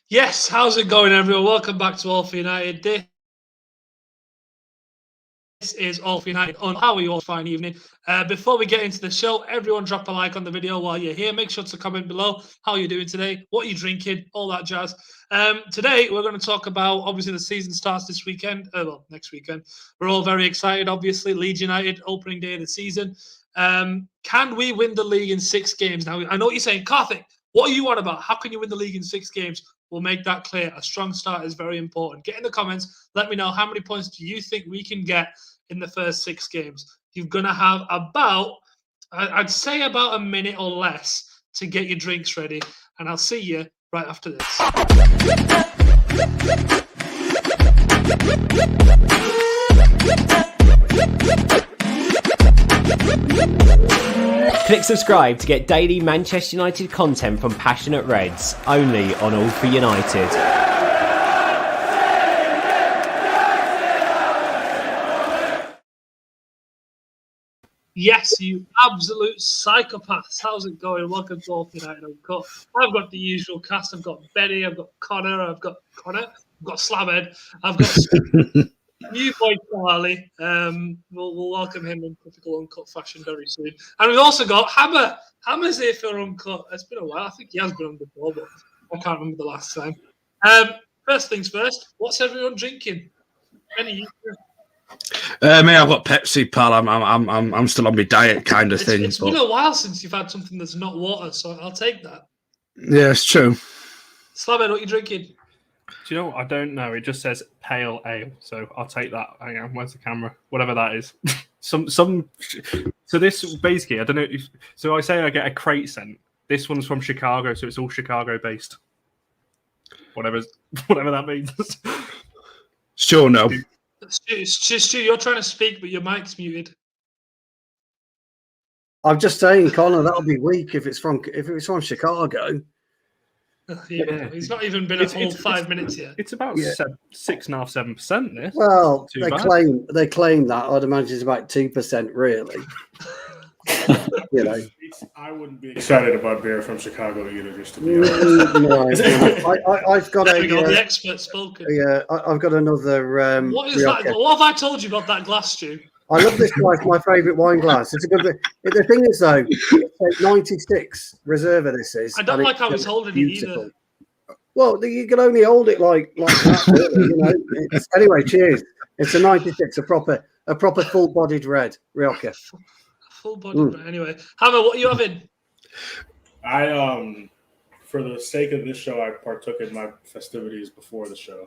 Yes, how's it going, everyone? Welcome back to All for United. This is All for United on How Are You All Fine Evening. Before we get into the show, everyone drop a like on the video while you're here. Make sure to comment below how you're doing today, what you're drinking, all that jazz. Today, we're going to talk about, obviously, the season starts this weekend. Next weekend. We're all very excited, obviously. Leeds United, opening day of the season. Can we win the league in 6 games? Now, I know what you're saying, Karthik, what are you on about? How can you win the league in 6 games? We'll make that clear. A strong start is very important. Get in the comments. Let me know how many points do you think we can get in the first 6 games. You're going to have about, I'd say about a minute or less to get your drinks ready. And I'll see you right after this. Click subscribe to get daily Manchester United content from Passionate Reds, only on All for United. Yes, you absolute psychopaths. How's it going? Welcome to All for United Uncut. I've got the usual cast. I've got Benny, I've got Connor, I've got Slabhead, I've got new boy Charlie. We'll welcome him in typical Uncut fashion very soon. And we've also got Hammer. Hammer's here for Uncut. It's been a while. I think he has been on before, but I can't remember the last time. First things first, what's everyone drinking? Benny, Me, I've got Pepsi, pal. I'm still on my diet kind of thing. It's been a while since you've had something that's not water, so I'll take that. Yeah, it's true. Slabhead, what are you drinking? Do you know what? I don't know. It just says pale ale, so I'll take that. Hang on, where's the camera? Whatever that is. So this basically, I don't know. So I say I get a crate scent. This one's from Chicago, so it's all Chicago based. Whatever that means. Sure, no. Stu, you're trying to speak, but your mic's muted. I'm just saying, Connor, that'll be weak if it's from Chicago. Yeah, he's not even been a full 5 minutes yet. It's about 6.5%, 7%. This. Well, they claim that. I'd imagine it's about 2%, really. You know, I wouldn't be excited about beer from Chicago either, just to be honest. I've got the expert spoken. Yeah, I've got another. What is that? What have I told you about that glass, Stu? I love this glass. My favourite wine glass. It's a good. The thing is, though, it's 96 Reserva. This is. I don't like how he's holding beautiful. It either. Well, you can only hold it like that, really, you know. Anyway, cheers. It's a 96, a proper full-bodied red Rioja. Full-bodied red. Anyway, Hammer, what are you having? I for the sake of this show, I partook in my festivities before the show.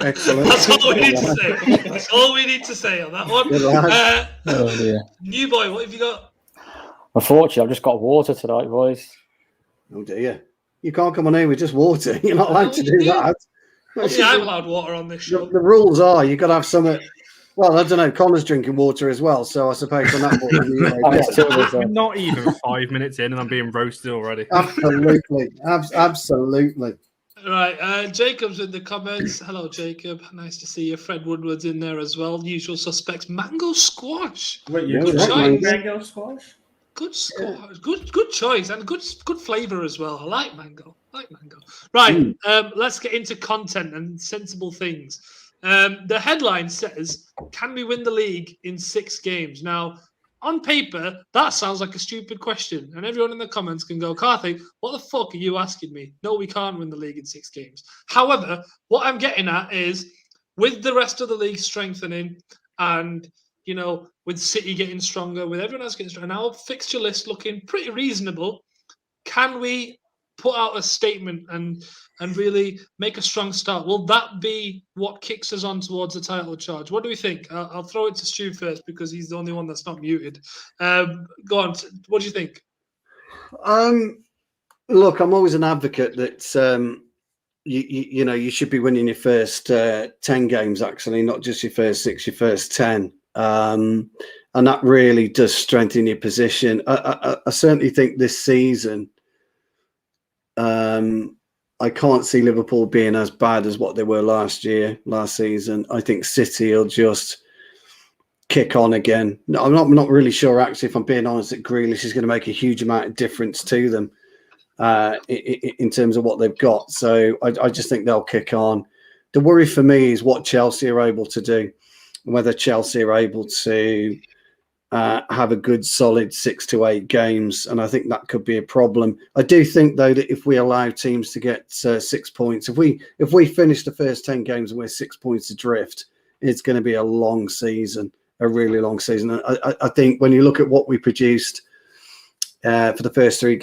Excellent. That's all we need to say. That's all we need to say on that one. Oh dear. New boy, what have you got? Unfortunately, I've just got water tonight, boys. Oh dear. You can't come on here with just water. You're not allowed to do that. Only I'm allowed water on this show. The rules are you've got to have some. Well, I don't know. Connor's drinking water as well, so I suppose on that We're not even 5 minutes in, and I'm being roasted already. Absolutely, absolutely. Right, Jacob's in the comments. Hello, Jacob. Nice to see you. Fred Woodward's in there as well. Usual suspects. Mango squash. Wait, good choice. Mango squash? Good squash. Good choice, and good flavour as well. I like mango. Right, let's get into content and sensible things. The headline says, "Can we win the league in 6 games?" Now, on paper, that sounds like a stupid question. And everyone in the comments can go, Karthik, what the fuck are you asking me? No, we can't win the league in 6 games. However, what I'm getting at is, with the rest of the league strengthening and, you know, with City getting stronger, with everyone else getting stronger, and our fixture list looking pretty reasonable, can we put out a statement and really make a strong start? Will that be what kicks us on towards the title charge? What do we think? I'll throw it to Stu first because he's the only one that's not muted. Go on. What do you think? Look, I'm always an advocate that you know you should be winning your first 10 games, actually, not just your first 6, your first 10. And that really does strengthen your position. I certainly think this season, I can't see Liverpool being as bad as what they were last season. I think City will just kick on again. No, I'm not really sure, actually, if I'm being honest, that Grealish is going to make a huge amount of difference to them. in terms of what they've got. So I just think they'll kick on. The worry for me is what Chelsea are able to do, whether Chelsea are able to have a good solid 6 to 8 games, and I think that could be a problem. I do think though that if we allow teams to get 6 points, if we finish the first 10 games and we're 6 points adrift, it's going to be a long season, a really long season. I think when you look at what we produced for the first 3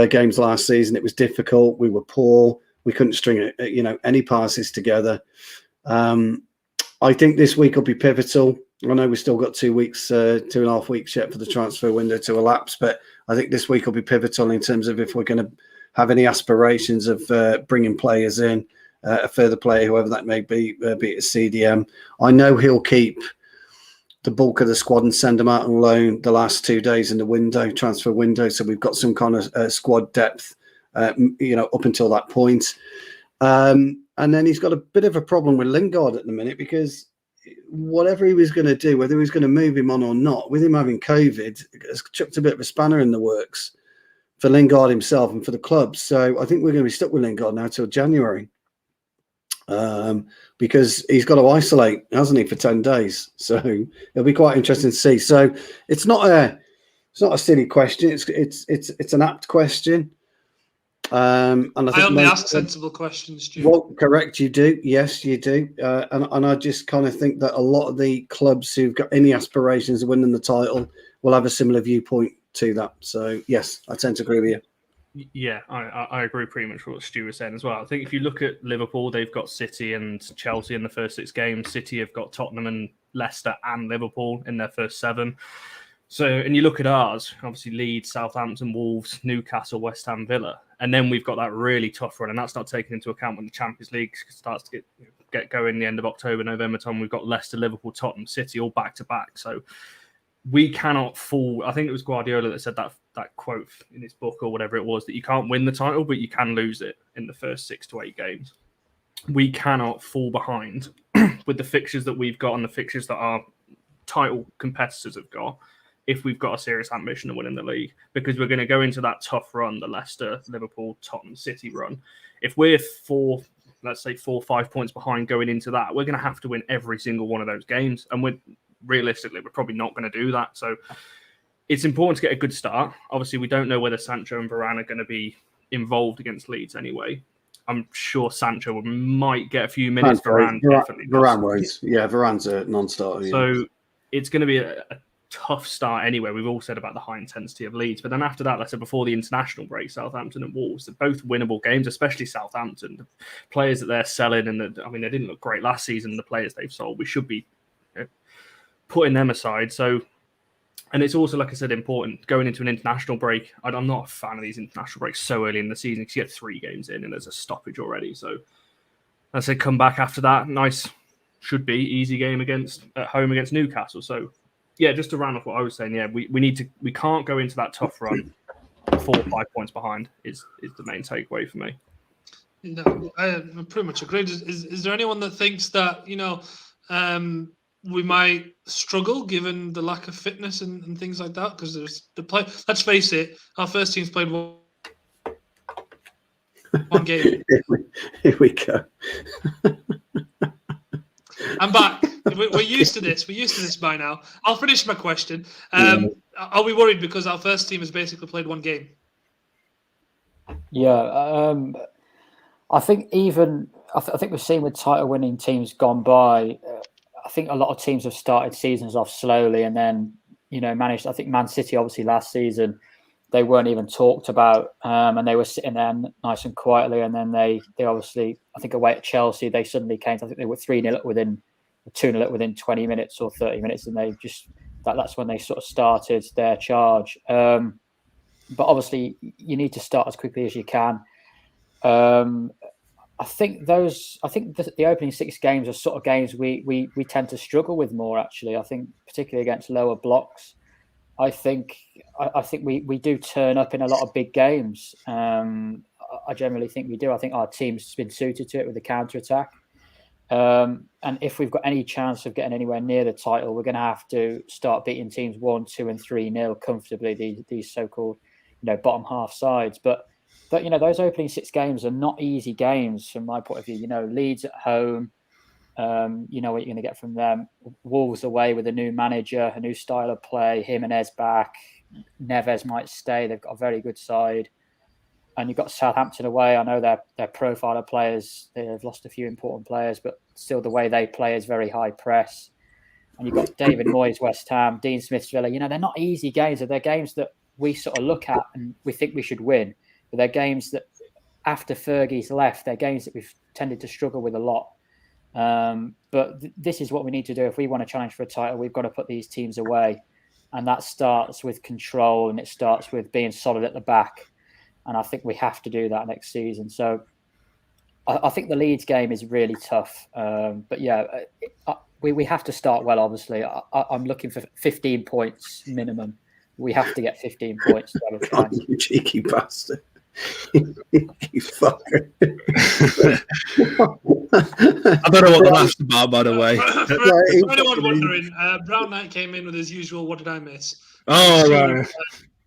games last season, it was difficult. We were poor. We couldn't string any passes together. I think this week will be pivotal. I know we've still got 2 weeks, 2.5 weeks yet for the transfer window to elapse, but I think this week will be pivotal in terms of if we're going to have any aspirations of bringing players in, a further player, whoever that may be it a CDM. I know he'll keep the bulk of the squad and send them out on loan the last 2 days in the transfer window, so we've got some kind of squad depth, up until that point. And then he's got a bit of a problem with Lingard at the minute, because whatever he was going to do, whether he was going to move him on or not, with him having COVID, has chucked a bit of a spanner in the works for Lingard himself and for the club. So I think we're going to be stuck with Lingard now till January, because he's got to isolate, hasn't he, for 10 days. So it'll be quite interesting to see. So it's not a silly question. It's an apt question. And I only ask sensible questions, Stu. Well, correct, you do. Yes, you do. And I just kind of think that a lot of the clubs who've got any aspirations of winning the title will have a similar viewpoint to that. So, yes, I tend to agree with you. Yeah, I agree pretty much with what Stu was saying as well. I think if you look at Liverpool, they've got City and Chelsea in the first 6 games. City have got Tottenham and Leicester and Liverpool in their first 7. So, and you look at ours, obviously Leeds, Southampton, Wolves, Newcastle, West Ham, Villa. And then we've got that really tough run, and that's not taken into account when the Champions League starts to get going the end of October, November time. We've got Leicester, Liverpool, Tottenham, City all back to back. So we cannot fall. I think it was Guardiola that said that quote in his book or whatever it was, that you can't win the title, but you can lose it in the first 6 to 8 games. We cannot fall behind with the fixtures that we've got and the fixtures that our title competitors have got, if we've got a serious ambition of winning the league, because we're going to go into that tough run, the Leicester, Liverpool, Tottenham, City run. If we're 4 or 5 points behind going into that, we're going to have to win every single one of those games. And we're probably not going to do that. So it's important to get a good start. Obviously, we don't know whether Sancho and Varane are going to be involved against Leeds anyway. I'm sure Sancho might get a few minutes. Varane definitely. Varane won't. Yeah, Varane's a non-starter. So it's going to be a tough start anyway. We've all said about the high intensity of Leeds, but then after that, like I said before the international break, Southampton and Wolves, they're both winnable games, especially Southampton. The players that they're selling, and they didn't look great last season. The players they've sold, we should be putting them aside. So, and it's also, like I said, important going into an international break. I'm not a fan of these international breaks so early in the season, because you get 3 games in and there's a stoppage already. So I said, come back after that. Nice, should be easy game at home against Newcastle. So yeah, just to round off what I was saying, yeah, we can't go into that tough run 4 or 5 points behind is the main takeaway for me. No, I pretty much agree. Is there anyone that thinks that we might struggle given the lack of fitness and things like that? Because there's the play. Let's face it, our first team's played one game. Here we go. I'm back. We're used to this. We're used to this by now. I'll finish my question. Are we worried because our first team has basically played 1 game? Yeah, I think I think we've seen with title-winning teams gone by. I think a lot of teams have started seasons off slowly and then managed. I think Man City, obviously, last season they weren't even talked about, and they were sitting there nice and quietly. And then they obviously, I think away at Chelsea, they suddenly came. I think they were 3-0 within 2-0 within 20 minutes or 30 minutes, and they just that's when they sort of started their charge. But obviously, you need to start as quickly as you can. I think the opening 6 games are sort of games we tend to struggle with more. Actually, I think particularly against lower blocks. I think we do turn up in a lot of big games. I generally think we do. I think our team's been suited to it with the counter attack. And if we've got any chance of getting anywhere near the title, we're going to have to start beating teams 1, 2, and 3-0 comfortably. These so-called bottom half sides. But But those opening 6 games are not easy games from my point of view. Leeds at home, you know what you're going to get from them. Wolves away with a new manager, a new style of play. Jimenez back, Neves might stay. They've got a very good side. And you've got Southampton away. I know their profile of players. They've lost a few important players, but still the way they play is very high press. And you've got David Moyes, West Ham, Dean Smith's Villa. They're not easy games. They're games that we sort of look at and we think we should win. But they're games that, after Fergie's left, they're games that we've tended to struggle with a lot. But this is what we need to do. If we want to challenge for a title, we've got to put these teams away. And that starts with control, and it starts with being solid at the back. And I think we have to do that next season. So I think the Leeds game is really tough. But yeah, we have to start well, obviously. I'm looking for 15 points minimum. We have to get 15 points to have a chance. You cheeky bastard. You fucker. I don't know what the laugh's about, by the way. For anyone wondering, Brown Knight came in with his usual, what did I miss? Oh, right.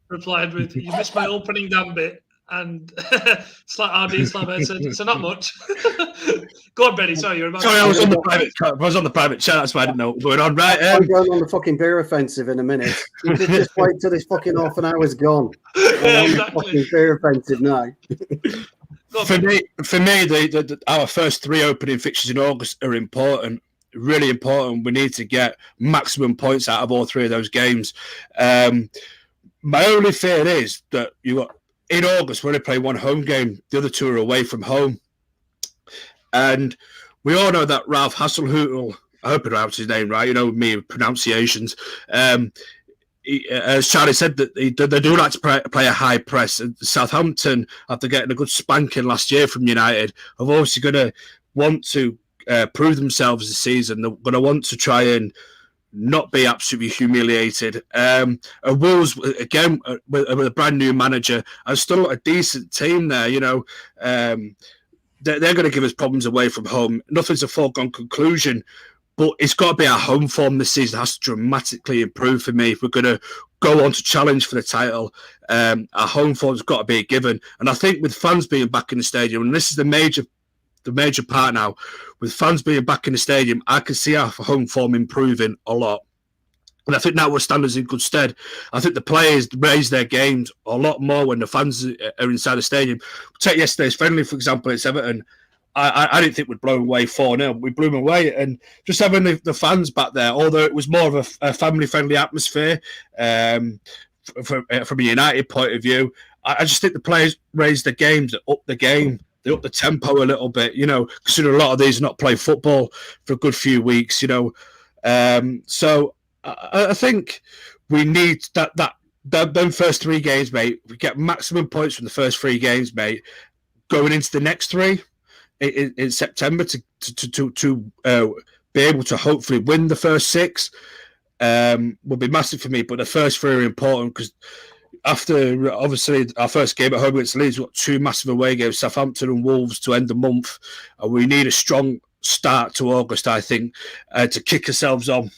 Replied with, you missed my opening damn bit. And RD Slabhead said, so not much. Go on, Benny. Sorry, you're about Sorry, I was on the private chat. That's why I didn't know what was going on. Right. I'm going on the fucking beer offensive in a minute. You just wait till this fucking half an hour's gone. Yeah, exactly. Fucking beer offensive now. For me, our first 3 opening fixtures in August are important. Really important. We need to get maximum points out of all 3 of those games. My only fear is that in August, we only play 1 home game. The other 2 are away from home. And we all know that Ralph Hasenhüttl, I hope I pronounced his name right, me with pronunciations. As Charlie said, that they do like to play a high press. And Southampton, after getting a good spanking last year from United, are obviously going to want to prove themselves this season. They're going to want to try and not be absolutely humiliated. Wolves, again, with a brand new manager, are still a decent team there. They're going to give us problems away from home. Nothing's a foregone conclusion, but it's got to be our home form this season. It has to dramatically improve for me if we're going to go on to challenge for the title. Our home form's got to be a given. And I think with fans being back in the stadium, and this is the major part now, with fans being back in the stadium, I can see our home form improving a lot. And I think that will stand us in good stead. I think the players raise their games a lot more when the fans are inside the stadium. Take yesterday's friendly, for example, it's Everton. I didn't think we'd blow away 4-0. We blew them away. And just having the fans back there, although it was more of a family-friendly atmosphere from a United point of view, I just think the players raised the games, up the game. They up the tempo a little bit, considering a lot of these not play football for a good few weeks, So I think we need them first 3 games, mate. We get maximum points from the first 3 games, mate. Going into the next 3 in September to be able to hopefully win the first 6 will be massive for me. But the first 3 are important because after, obviously, our first game at home against Leeds, we've got 2 massive away games, Southampton and Wolves, to end the month. And we need a strong start to August, I think, to kick ourselves on.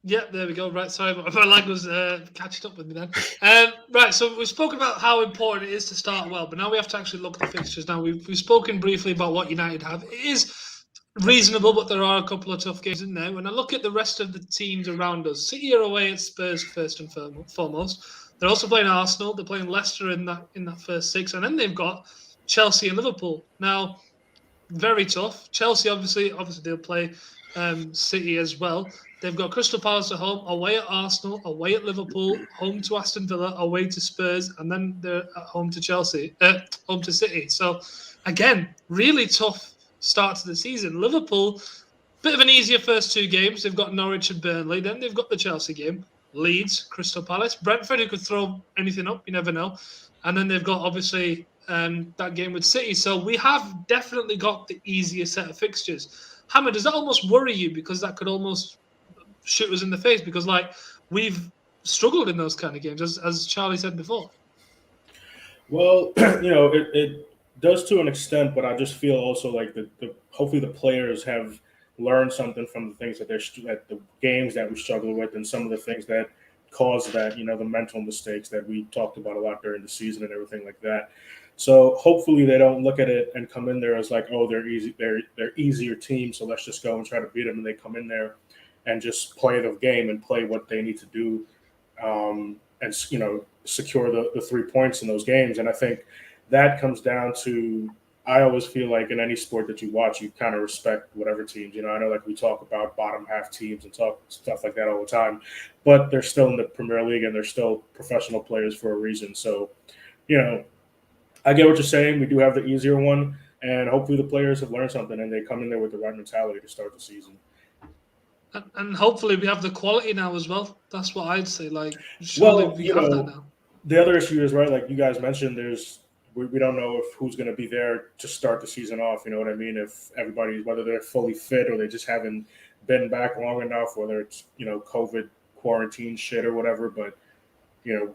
Yeah, there we go. Right, sorry, my lag was catching up with me then. Right, so we've spoken about how important it is to start well, but now we have to actually look at the fixtures. Now, we've spoken briefly about what United have. It is reasonable, but there are a couple of tough games in there. When I look at the rest of the teams around us, City are away at Spurs first and foremost. They're also playing Arsenal. They're playing Leicester in that first 6, and then they've got Chelsea and Liverpool. Now, very tough. Chelsea, obviously they'll play City as well. They've got Crystal Palace at home, away at Arsenal, away at Liverpool, home to Aston Villa, away to Spurs, and then they're at home to home to City. So, again, really tough start to the season. Liverpool, bit of an easier first 2 games. They've got Norwich and Burnley. Then they've got the Chelsea game. Leeds, Crystal Palace. Brentford, who could throw anything up. You never know. And then they've got, obviously, that game with City. So we have definitely got the easier set of fixtures. Hammer, does that almost worry you? Because that could almost shoot us in the face. Because, we've struggled in those kind of games, as Charlie said before. Well, it does to an extent, but I just feel also like hopefully the players have learned something from the things that the games that we struggle with, and some of the things that cause that, the mental mistakes that we talked about a lot during the season and everything like that. So hopefully they don't look at it and come in there as like, oh, they're easier team, so let's just go and try to beat them. And they come in there and just play the game and play what they need to do, and secure the 3 points in those games. And I think that comes down to, I always feel like in any sport that you watch, you kind of respect whatever teams. I know like we talk about bottom half teams and talk stuff like that all the time, but they're still in the Premier League and they're still professional players for a reason. So, I get what you're saying. We do have the easier one, and hopefully the players have learned something and they come in there with the right mentality to start the season. And hopefully we have the quality now as well. That's what I'd say. Like, surely we have that now. The other issue is, right, like you guys mentioned, we don't know if who's going to be there to start the season off. You know what I mean? If whether they're fully fit or they just haven't been back long enough, whether it's, COVID quarantine shit or whatever. But,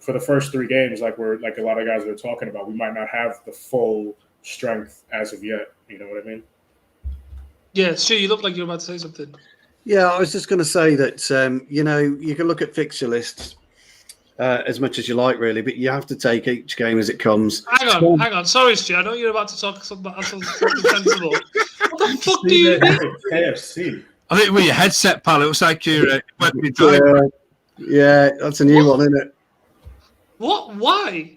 for the first 3 games, like a lot of guys are talking about, we might not have the full strength as of yet. You know what I mean? Yeah, Stu, you look like you're about to say something. Yeah, I was just going to say that, you can look at fixture lists as much as you like, really, but you have to take each game as it comes. Hang on. Sorry, Stu. I know you're about to talk something sensible. What the fuck do you mean? AFC. I think with your headset, pal, it looks like you're driving. Yeah, that's a new one, isn't it? What? Why?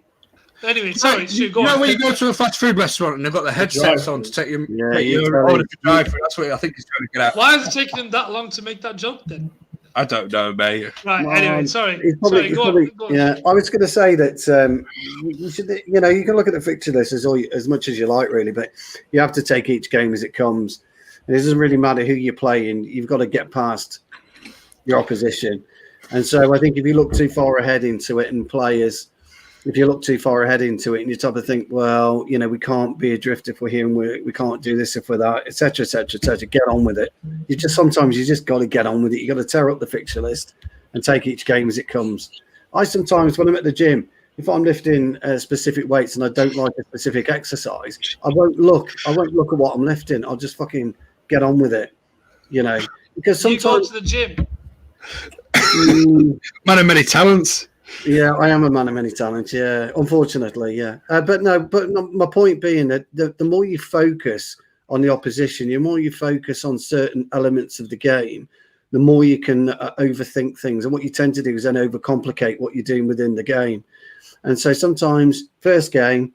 Anyway, sorry, Stu, go on. When you go to a fast food restaurant and they've got the headsets on to take you, you're order to drive through. That's what I think he's trying to get at. Why is it taking him that long to make that joke then? I don't know, mate. Right. Anyway, sorry. Go on. Yeah, I was going to say that you should, you can look at the fixture list as much as you like, really, but you have to take each game as it comes. And it doesn't really matter who you're playing. You've got to get past your opposition. And so I think if you look too far ahead into it and if you look too far ahead into it and you start to think, well, we can't be adrift if we're here and we can't do this if we're that, et cetera, get on with it. Sometimes you just got to get on with it. You got to tear up the fixture list and take each game as it comes. I sometimes, when I'm at the gym, if I'm lifting specific weights and I don't like a specific exercise, I won't look at what I'm lifting. I'll just fucking get on with it, because sometimes you go to the gym. Man of many talents. Yeah, I am a man of many talents. Yeah, unfortunately, yeah. But my point being that the more you focus on the opposition, the more you focus on certain elements of the game, the more you can overthink things. And what you tend to do is then overcomplicate what you're doing within the game. And so sometimes, first game,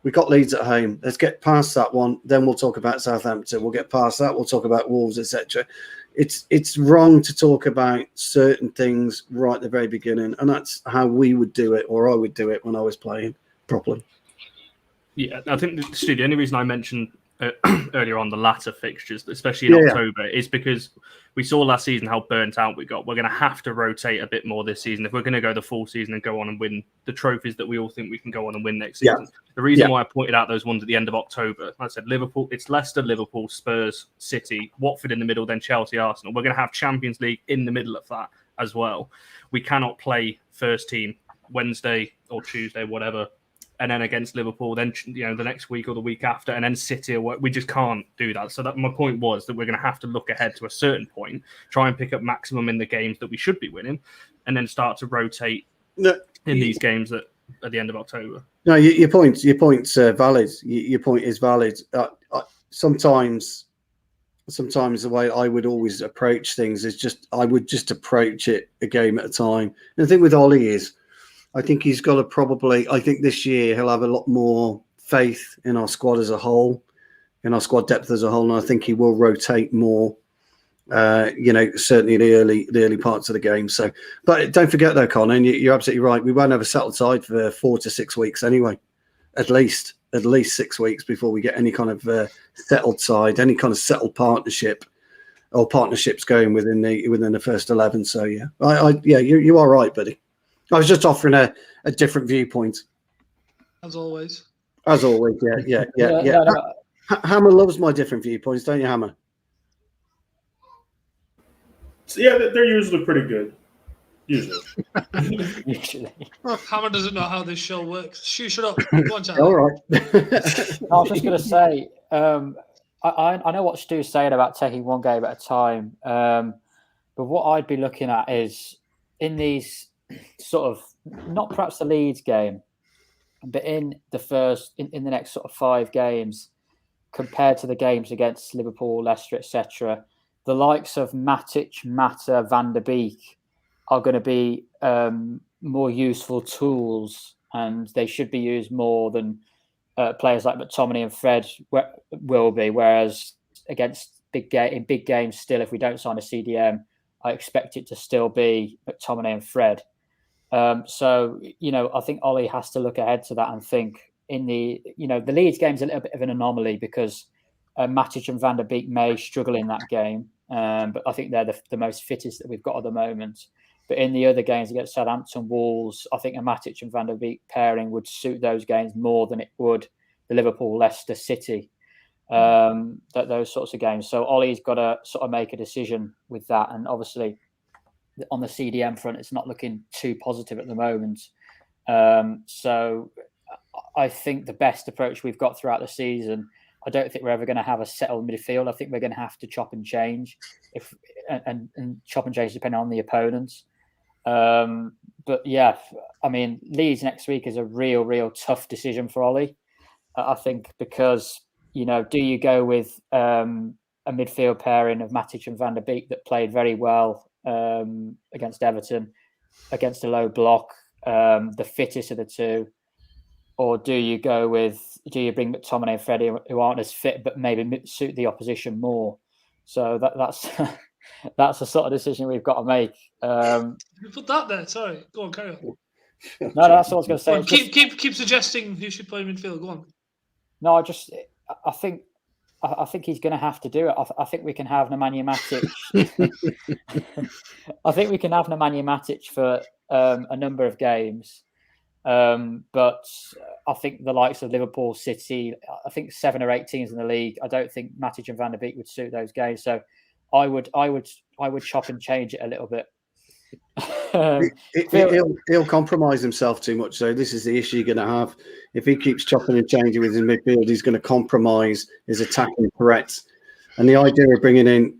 we got Leeds at home. Let's get past that one. Then we'll talk about Southampton. We'll get past that. We'll talk about Wolves, etc. It's wrong to talk about certain things right at the very beginning, and that's how we would do it, or I would do it when I was playing properly. Yeah, I think Stu, the only reason I mentioned earlier on the latter fixtures, especially in October, is because we saw last season how burnt out we got. We're going to have to rotate a bit more this season if we're going to go the full season and go on and win the trophies that we all think we can go on and win next season. The reason why I pointed out those ones at the end of October, like I said, Liverpool, it's Leicester, Liverpool, Spurs, City, Watford in the middle, then Chelsea, Arsenal. We're going to have Champions League in the middle of that as well. We cannot play first team Wednesday or Tuesday, whatever, and then against Liverpool, then the next week or the week after, and then City. We just can't do that. So that my point was that we're going to have to look ahead to a certain point, try and pick up maximum in the games that we should be winning, and then start to rotate in these games at the end of October. No, your point's valid. Your point is valid. Sometimes the way I would always approach things is I would just approach it a game at a time. And the thing with Ollie is, I think he's got to I think this year he'll have a lot more faith in our squad as a whole, in our squad depth as a whole, and I think he will rotate more, certainly the early parts of the game. So, but don't forget though, Connor, and you're absolutely right, we won't have a settled side for 4 to 6 weeks anyway, at least 6 weeks before we get any kind of settled side, any kind of settled partnership or partnerships going within the first 11. So yeah, you are right, buddy. I was just offering a different viewpoint. As always, yeah. No. Hammer loves my different viewpoints, don't you, Hammer? Yeah, they're usually pretty good. Usually. Hammer doesn't know how this show works. Shut up. Go on, Charlie. All right. I was just going to say, I know what Stu's saying about taking one game at a time, but what I'd be looking at is in these sort of not perhaps the Leeds game, but in the next sort of 5 games, compared to the games against Liverpool, Leicester, etc., the likes of Matic, Mata, Van der Beek are going to be more useful tools, and they should be used more than players like McTominay and Fred will be. Whereas against big games, still, if we don't sign a CDM, I expect it to still be McTominay and Fred. So, I think Ollie has to look ahead to that and think in the Leeds game's a little bit of an anomaly because Matic and Van der Beek may struggle in that game. But I think they're the most fittest that we've got at the moment. But in the other games against Southampton, Wolves, I think a Matic and Van der Beek pairing would suit those games more than it would the Liverpool, Leicester, City, those sorts of games. So Ollie's got to sort of make a decision with that. And obviously, on the CDM front, it's not looking too positive at the moment. So I think the best approach we've got throughout the season, I don't think we're ever going to have a settled midfield. I think we're going to have to chop and change and chop and change depending on the opponents. But yeah, I mean, Leeds next week is a real tough decision for Ollie. I think because, do you go with a midfield pairing of Matic and Van der Beek that played very well against Everton, against a low block, the fittest of the two? Or do you bring McTominay and Freddie, who aren't as fit but maybe suit the opposition more? So that's that's the sort of decision we've got to make. You put that there. Sorry, go on, carry on. No, that's what I was going to say. Keep suggesting who should play midfield. Go on. No, I think he's going to have to do it. I think we can have Nemanja Matic. I think we can have Nemanja Matic for a number of games. But I think the likes of Liverpool, City, I think 7 or 8 teams in the league, I don't think Matic and Van der Beek would suit those games. So I would chop and change it a little bit. He'll compromise himself too much. So this is the issue you're going to have. If he keeps chopping and changing with his midfield, he's going to compromise his attacking threats. And the idea of bringing in,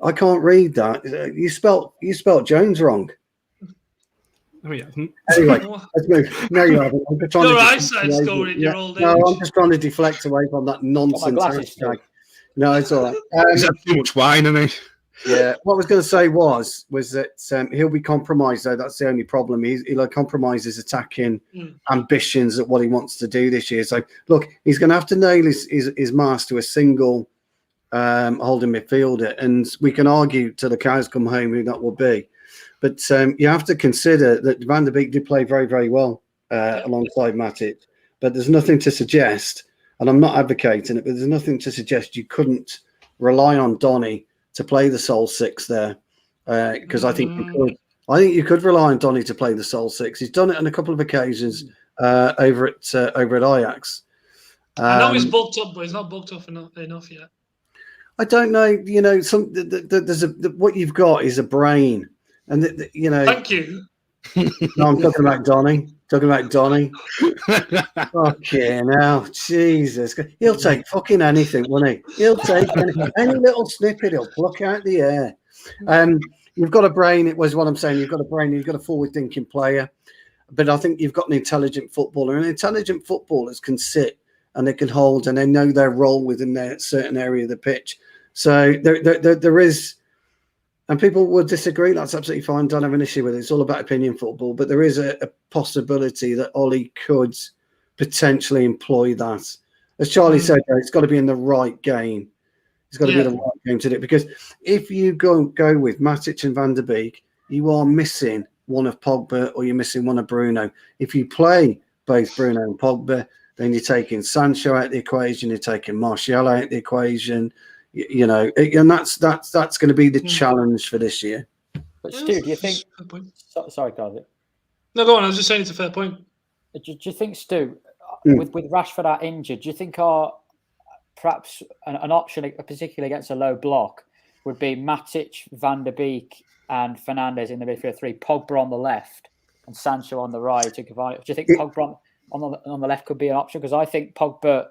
I can't read that. You spelt Jones wrong. Oh, yeah. Anyway, let's move. No, you haven't. Your eyesight's going in your old age. No, I'm just trying to deflect away from that nonsense hashtag. No, it's all right. He's had too much wine, hasn't he? Yeah. What I was going to say was that he'll be compromised, though. That's the only problem. He'll compromise his attacking ambitions at what he wants to do this year. So, look, he's going to have to nail his mask to a single holding midfielder. And we can argue till the cows come home who that will be. But you have to consider that Van der Beek did play very, very well alongside Matic. But there's nothing to suggest, and I'm not advocating it, but there's nothing to suggest you couldn't rely on Donny to play the sole 6 there. Because I think you could. I think you could rely on Donny to play the sole 6. He's done it on a couple of occasions over at Ajax. I know he's booked up, but he's not booked up enough yet. I don't know. What you've got is a brain. And thank you. No, I'm talking about Donny. Fucking hell, Jesus! He'll take fucking anything, won't he? He'll take any little snippet. He'll pluck out the air. You've got a brain. It was what I'm saying. You've got a brain. You've got a forward-thinking player, but I think you've got an intelligent footballer. And intelligent footballers can sit and they can hold and they know their role within their certain area of the pitch. So there is. And people would disagree. That's absolutely fine. Don't have an issue with it. It's all about opinion football. But there is a possibility that Ollie could potentially employ that. As Charlie said, it's got to be in the right game. It's got to be the right game to do it. Because if you go with Matic and Van der Beek, you are missing one of Pogba or you're missing one of Bruno. If you play both Bruno and Pogba, then you're taking Sancho out of the equation. You're taking Martial out of the equation. And that's going to be the challenge for this year. But Stu, do you think? Sorry, Carl. No, go on. I was just saying it's a fair point. Do you think, Stu, with Rashford out injured, do you think perhaps an option, particularly against a low block, would be Matic, Van der Beek, and Fernandes in the midfield 3, Pogba on the left, and Sancho on the right? Do you think Pogba on the left could be an option? Because I think Pogba,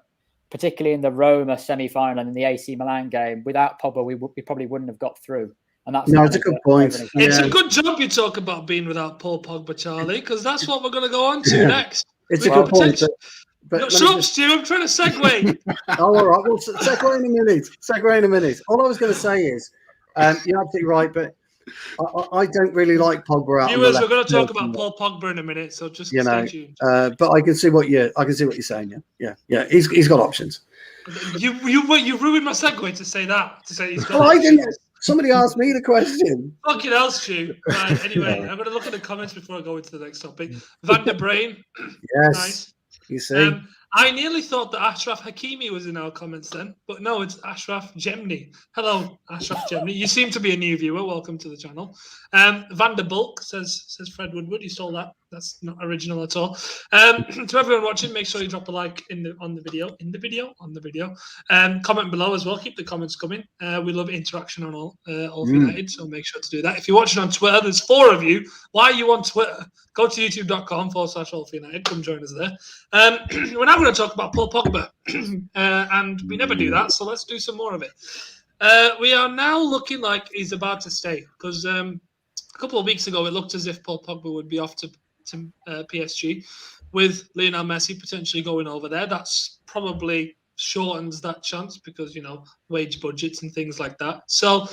particularly in the Roma semi-final and in the AC Milan game, without Pogba, we probably wouldn't have got through. And that's No, it's a good point. It's Yeah. a good job you talk about being without Paul Pogba, Charlie, because that's what we're going to go on to next. It's a good point. But No, shut up, Stu. I'm trying to segue. Oh, all right. Well, segue in a minute. Segue in a minute. All I was going to say is, you're absolutely right, but I don't really like Pogba out on the Viewers, left. we're going to talk about Paul Pogba in a minute, so just stay tuned. But I can see what you're saying. Yeah. He's got options. You ruined my segue to say that. To say he's got. Well, I didn't. Somebody asked me the question. Fucking hell, Stu. Right, anyway, I'm going to look at the comments before I go into the next topic. Van der Brain. Yes. Nice. You see. I nearly thought that Ashraf Hakimi was in our comments then, but no, it's Ashraf Gemni. Hello, Ashraf Gemni. You seem to be a new viewer. Welcome to the channel. Vanderbulk says Fred Woodward. You stole that. That's not original at all. To everyone watching, make sure you drop a like on the video. Comment below as well. Keep the comments coming. We love interaction on all United, so make sure to do that. If you're watching on Twitter, there's 4 of you. Why are you on Twitter? Go to youtube.com/AllForUnited. Come join us there. We're now going to talk about Paul Pogba, and we never do that, so let's do some more of it. We are now looking like he's about to stay, because a couple of weeks ago it looked as if Paul Pogba would be off to PSG, with Lionel Messi potentially going over there. That's probably shortens that chance because, wage budgets and things like that. So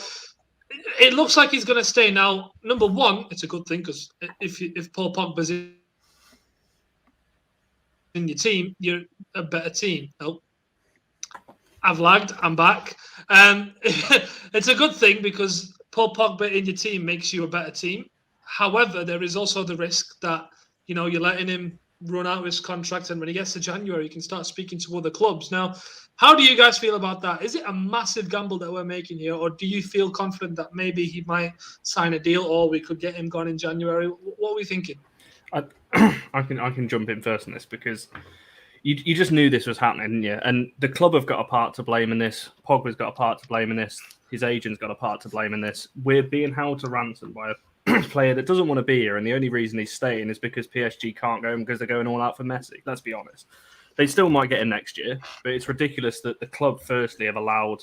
it looks like he's going to stay. Now, number one, it's a good thing, because if Paul Pogba's in your team, you're a better team. Oh, I've lagged. I'm back. It's a good thing because Paul Pogba in your team makes you a better team. However, there is also the risk that, you're letting him run out his contract, and when he gets to January, he can start speaking to other clubs. Now, how do you guys feel about that? Is it a massive gamble that we're making here, or do you feel confident that maybe he might sign a deal, or we could get him gone in January? What are we thinking? I can jump in first on this, because you just knew this was happening, didn't you? And the club have got a part to blame in this. Pogba's got a part to blame in this. His agent's got a part to blame in this. We're being held to ransom by a player that doesn't want to be here, and the only reason he's staying is because PSG can't go because they're going all out for Messi. Let's be honest. They still might get him next year, but it's ridiculous that the club firstly have allowed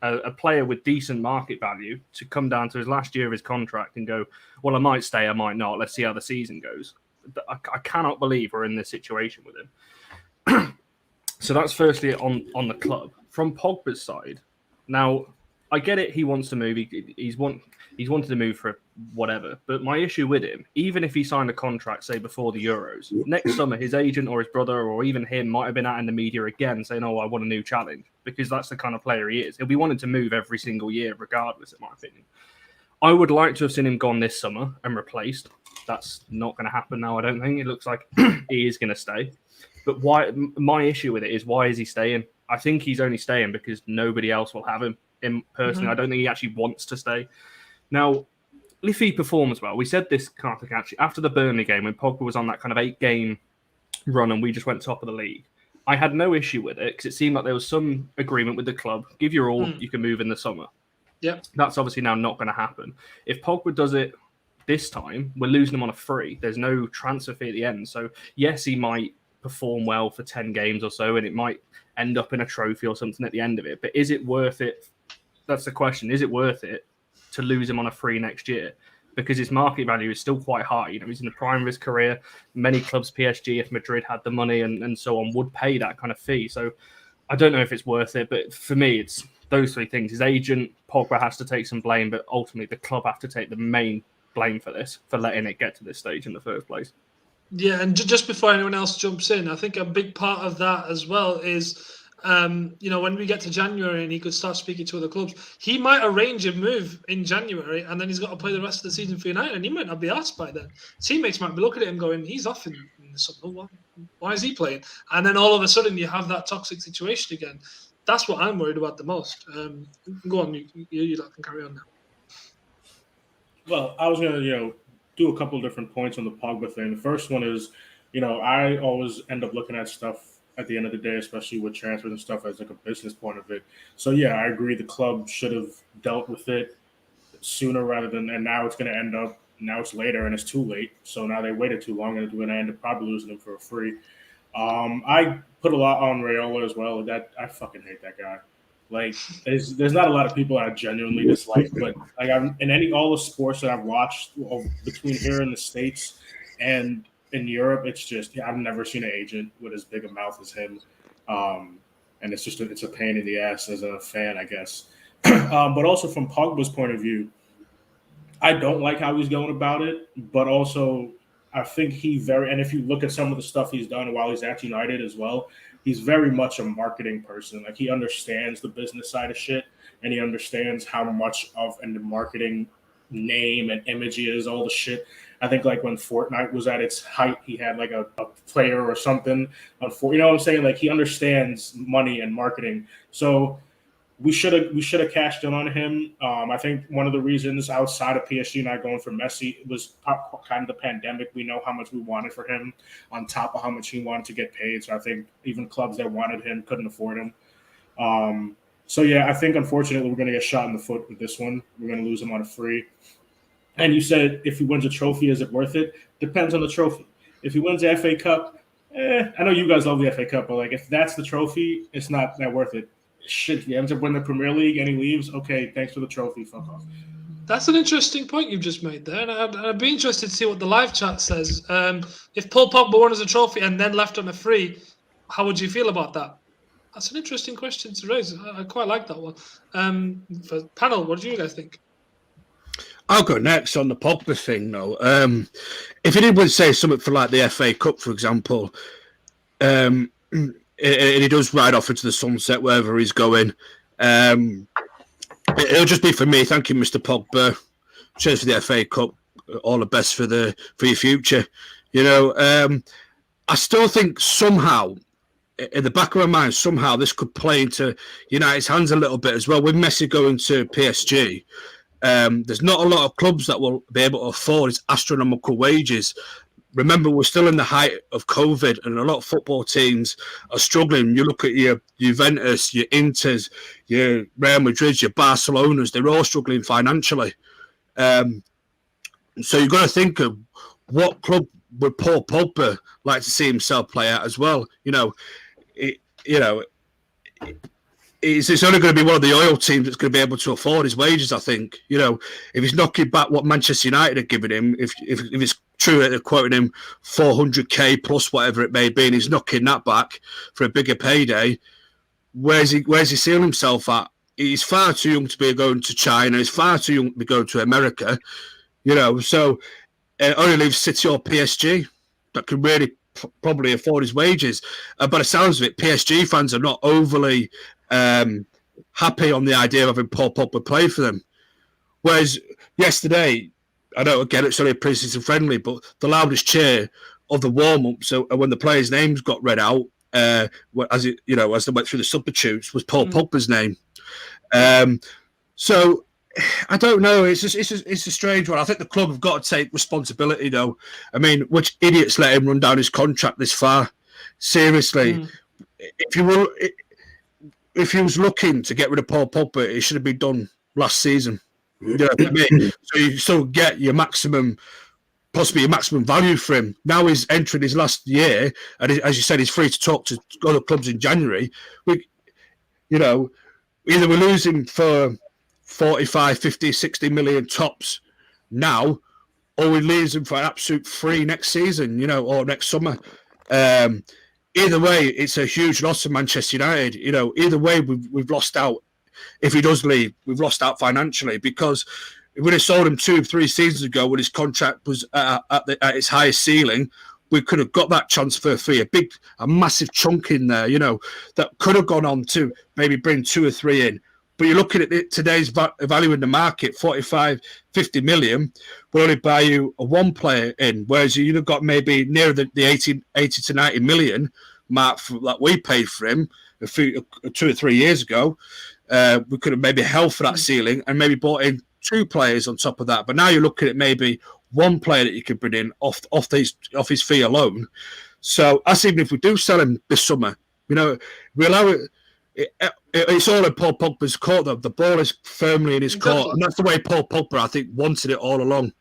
a player with decent market value to come down to his last year of his contract and go, well, I might stay, I might not. Let's see how the season goes. I cannot believe we're in this situation with him. So that's firstly on the club. From Pogba's side, now I get it. He wants to move. He's wanted to move for whatever. But my issue with him, even if he signed a contract, say before the Euros, next summer his agent or his brother or even him might have been out in the media again saying, "Oh, I want a new challenge," because that's the kind of player he is. He'll be wanting to move every single year, regardless, in my opinion. I would like to have seen him gone this summer and replaced. That's not going to happen now, I don't think. It looks like he is going to stay. But why? My issue with it is, why is he staying? I think he's only staying because nobody else will have him. Personally, I don't think he actually wants to stay. Now, if he performs well, we said this actually after the Burnley game when Pogba was on that kind of 8-game run and we just went top of the league. I had no issue with it because it seemed like there was some agreement with the club. Give your all, you can move in the summer. Yeah, that's obviously now not going to happen. If Pogba does it this time, we're losing him on a free. There's no transfer fee at the end. So yes, he might perform well for 10 games or so, and it might end up in a trophy or something at the end of it. But is it worth it? That's the question. Is it worth it to lose him on a free next year? Because his market value is still quite high. He's in the prime of his career. Many clubs, PSG, if Madrid had the money and so on, would pay that kind of fee. So I don't know if it's worth it. But for me, it's those three things. His agent, Pogba, has to take some blame, but ultimately the club have to take the main blame for this, for letting it get to this stage in the first place. Yeah, and just before anyone else jumps in, I think a big part of that as well is, when we get to January and he could start speaking to other clubs, he might arrange a move in January and then he's got to play the rest of the season for United and he might not be asked by then. Teammates might be looking at him going, he's off in the summer. Why is he playing? And then all of a sudden you have that toxic situation again. That's what I'm worried about the most. Go on, you can carry on now. Well, I was going to, do a couple of different points on the Pogba thing. The first one is, I always end up looking at stuff at the end of the day, especially with transfers and stuff, as like a business point of it. So yeah, I agree. The club should have dealt with it sooner rather than, and now it's going to end up, now it's later and it's too late. So now they waited too long and we're going to end up probably losing him for free. I put a lot on Raiola as well. That I fucking hate that guy. Like, there's not a lot of people I genuinely dislike, but like all the sports that I've watched between here in the States and in Europe, it's just I've never seen an agent with as big a mouth as him, and it's just it's a pain in the ass as a fan, I guess. But also from Pogba's point of view, I don't like how he's going about it, but also I think and if you look at some of the stuff he's done while he's at United as well, he's very much a marketing person. Like, he understands the business side of shit, and he understands how much of the marketing name and image he is, all the shit. I think like when Fortnite was at its height, he had like a player or something on you know what I'm saying? Like, he understands money and marketing. So we should have cashed in on him. I think one of the reasons outside of PSG not going for Messi was kind of the pandemic. We know how much we wanted for him on top of how much he wanted to get paid. So I think even clubs that wanted him couldn't afford him. So yeah, I think unfortunately we're going to get shot in the foot with this one. We're going to lose him on a free. And you said if he wins a trophy, is it worth it? Depends on the trophy. If he wins the FA Cup, I know you guys love the FA Cup, but like if that's the trophy, it's not that worth it. Shit, he ends up winning the Premier League and he leaves. Okay, thanks for the trophy. Fuck off. That's an interesting point you've just made there, and I'd be interested to see what the live chat says. If Paul Pogba won as a trophy and then left on a free, how would you feel about that? That's an interesting question to raise. I quite like that one. For panel, what do you guys think? I'll go next on the Pogba thing, though. If he did say something for like the FA Cup, for example, and he does ride off into the sunset wherever he's going, it'll just be for me. Thank you, Mr. Pogba. Cheers for the FA Cup. All the best for your future. You know, I still think somehow, in the back of my mind, somehow this could play into United's hands a little bit as well. With Messi going to PSG, there's not a lot of clubs that will be able to afford his astronomical wages. Remember, we're still in the height of COVID, and a lot of football teams are struggling. You look at your Juventus, your Inters, your Real Madrid, your Barcelonas, they're all struggling financially. So you've got to think of what club would Paul Pogba like to see himself play at as well. It's only going to be one of the oil teams that's going to be able to afford his wages, I think. If he's knocking back what Manchester United are giving him, if it's true that they're quoting him 400k plus whatever it may be, and he's knocking that back for a bigger payday, where's he seeing himself at? He's far too young to be going to China. He's far too young to be going to America. So it only leaves City or PSG that can really probably afford his wages. By the sounds of it, PSG fans are not overly happy on the idea of having Paul Pogba play for them. Whereas yesterday, I know again it's only pre-season friendly, but the loudest cheer of the warm-up, so when the players' names got read out, as they went through the substitutes, was Paul Pogba's name. So I don't know. It's a strange one. I think the club have got to take responsibility, though. I mean, which idiots let him run down his contract this far? Seriously, if he was looking to get rid of Paul Pogba, it should have been done last season. So you still get your possibly your maximum value for him. Now he's entering his last year, and as you said, he's free to talk to other clubs in January. Either we lose him for 45, 50, 60 million tops now, or we lose him for an absolute free next season, or next summer. Either way, it's a huge loss to Manchester United. Either way, we've lost out. If he does leave, we've lost out financially, because if we'd have sold him 2-3 seasons ago when his contract was at its highest ceiling, we could have got that transfer fee, a massive chunk in there, that could have gone on to maybe bring 2 or 3 in. But you're looking at today's value in the market, 45, 50 million, will only buy you a one player in, whereas you'd have got maybe near the 80 to 90 million mark that we paid for him 2 or 3 years ago. We could have maybe held for that ceiling and maybe bought in 2 players on top of that. But now you're looking at maybe 1 player that you could bring in off his fee alone. So that's even if we do sell him this summer. We allow it. It's all in Paul Pogba's court, though. The ball is firmly in his court, and that's the way Paul Pogba, I think, wanted it all along.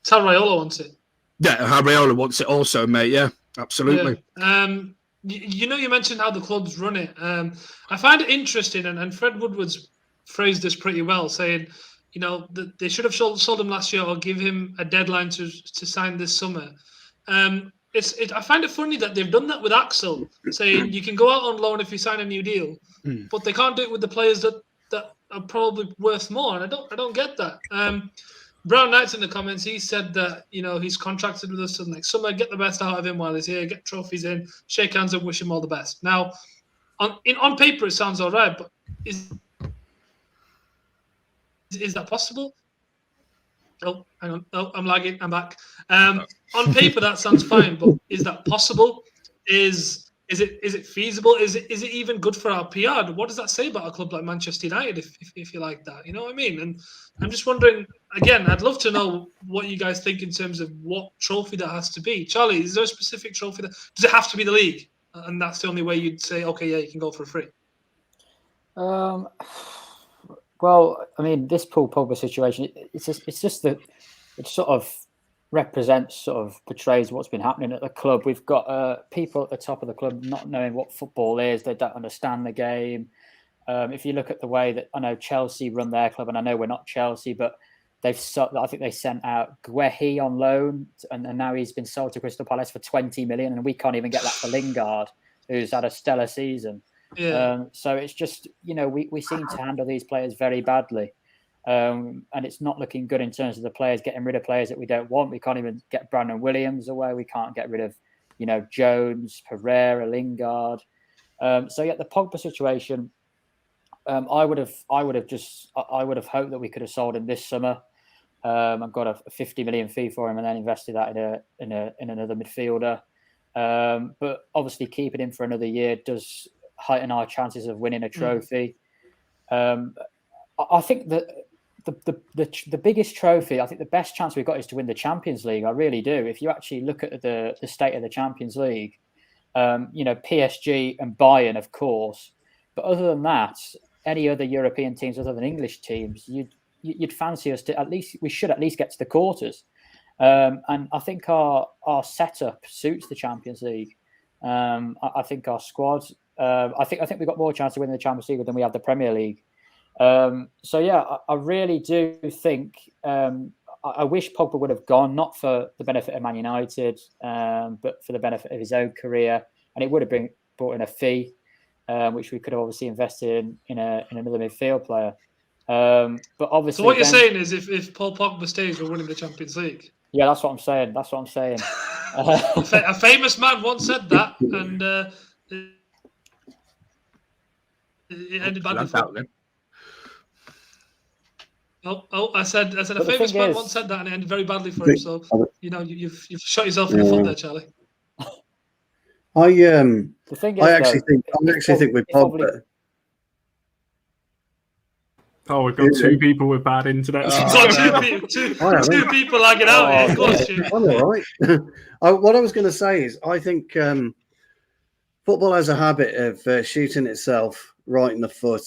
It's how Raiola wants it. Yeah, how Raiola wants it also, mate. Yeah, absolutely. Yeah. you mentioned how the clubs run it. I find it interesting, and Fred Woodward's phrased this pretty well, saying, they should have sold him last year or give him a deadline to sign this summer. I find it funny that they've done that with Axel, saying you can go out on loan if you sign a new deal, but they can't do it with the players that are probably worth more. And I don't get that. Brown Knight's in the comments. He said that he's contracted with us till next summer. Get the best out of him while he's here. Get trophies in. Shake hands and wish him all the best. Now, on paper it sounds all right, but is that possible? Oh, hang on. Oh, I'm lagging. I'm back. On paper that sounds fine, but is that possible? Is it feasible? Is it even good for our PR? What does that say about a club like Manchester United if you like that? You know what I mean? And I'm just wondering, again, I'd love to know what you guys think in terms of what trophy that has to be. Charlie, is there a specific trophy does it have to be the league? And that's the only way you'd say, okay, yeah, you can go for free. Well, I mean, this Paul Pogba situation, it's just that it sort of portrays what's been happening at the club. We've got people at the top of the club not knowing what football is. They don't understand the game. If you look at the way that I know Chelsea run their club, and I know we're not Chelsea, but I think they sent out Guehi on loan, and now he's been sold to Crystal Palace for 20 million, and we can't even get that for Lingard, who's had a stellar season. Yeah. So it's just, we seem to handle these players very badly. And it's not looking good in terms of the players, getting rid of players that we don't want. We can't even get Brandon Williams away. We can't get rid of, Jones, Pereira, Lingard. So yeah, the Pogba situation, I would have hoped that we could have sold him this summer and got a 50 million fee for him and then invested that in another midfielder. But obviously keeping him for another year does heighten our chances of winning a trophy. I think that the biggest trophy, I think the best chance we've got is to win the Champions League. I really do. If you actually look at the state of the Champions League, PSG and Bayern, of course, but other than that, any other European teams other than English teams, you'd fancy us to we should at least get to the quarters. And I think our setup suits the Champions League. I think our squad. I think we've got more chance of winning the Champions League than we have the Premier League. So yeah, I really do think I wish Pogba would have gone, not for the benefit of Man United, but for the benefit of his own career, and it would have brought in a fee, which we could have obviously invested in another midfield player. But obviously, so what you're saying is, if Paul Pogba stays, we're winning the Champions League. Yeah, that's what I'm saying. A famous man once said that, and it ended badly for him. I said a famous man once said that, and it ended very badly for him. So you've shot yourself in the foot there, Charlie. I actually think with Pogba. Oh, we've got two people with bad internet. Two people lagging out here. Of course, I'm all right. What I was going to say is, I think football has a habit of shooting itself right in the foot.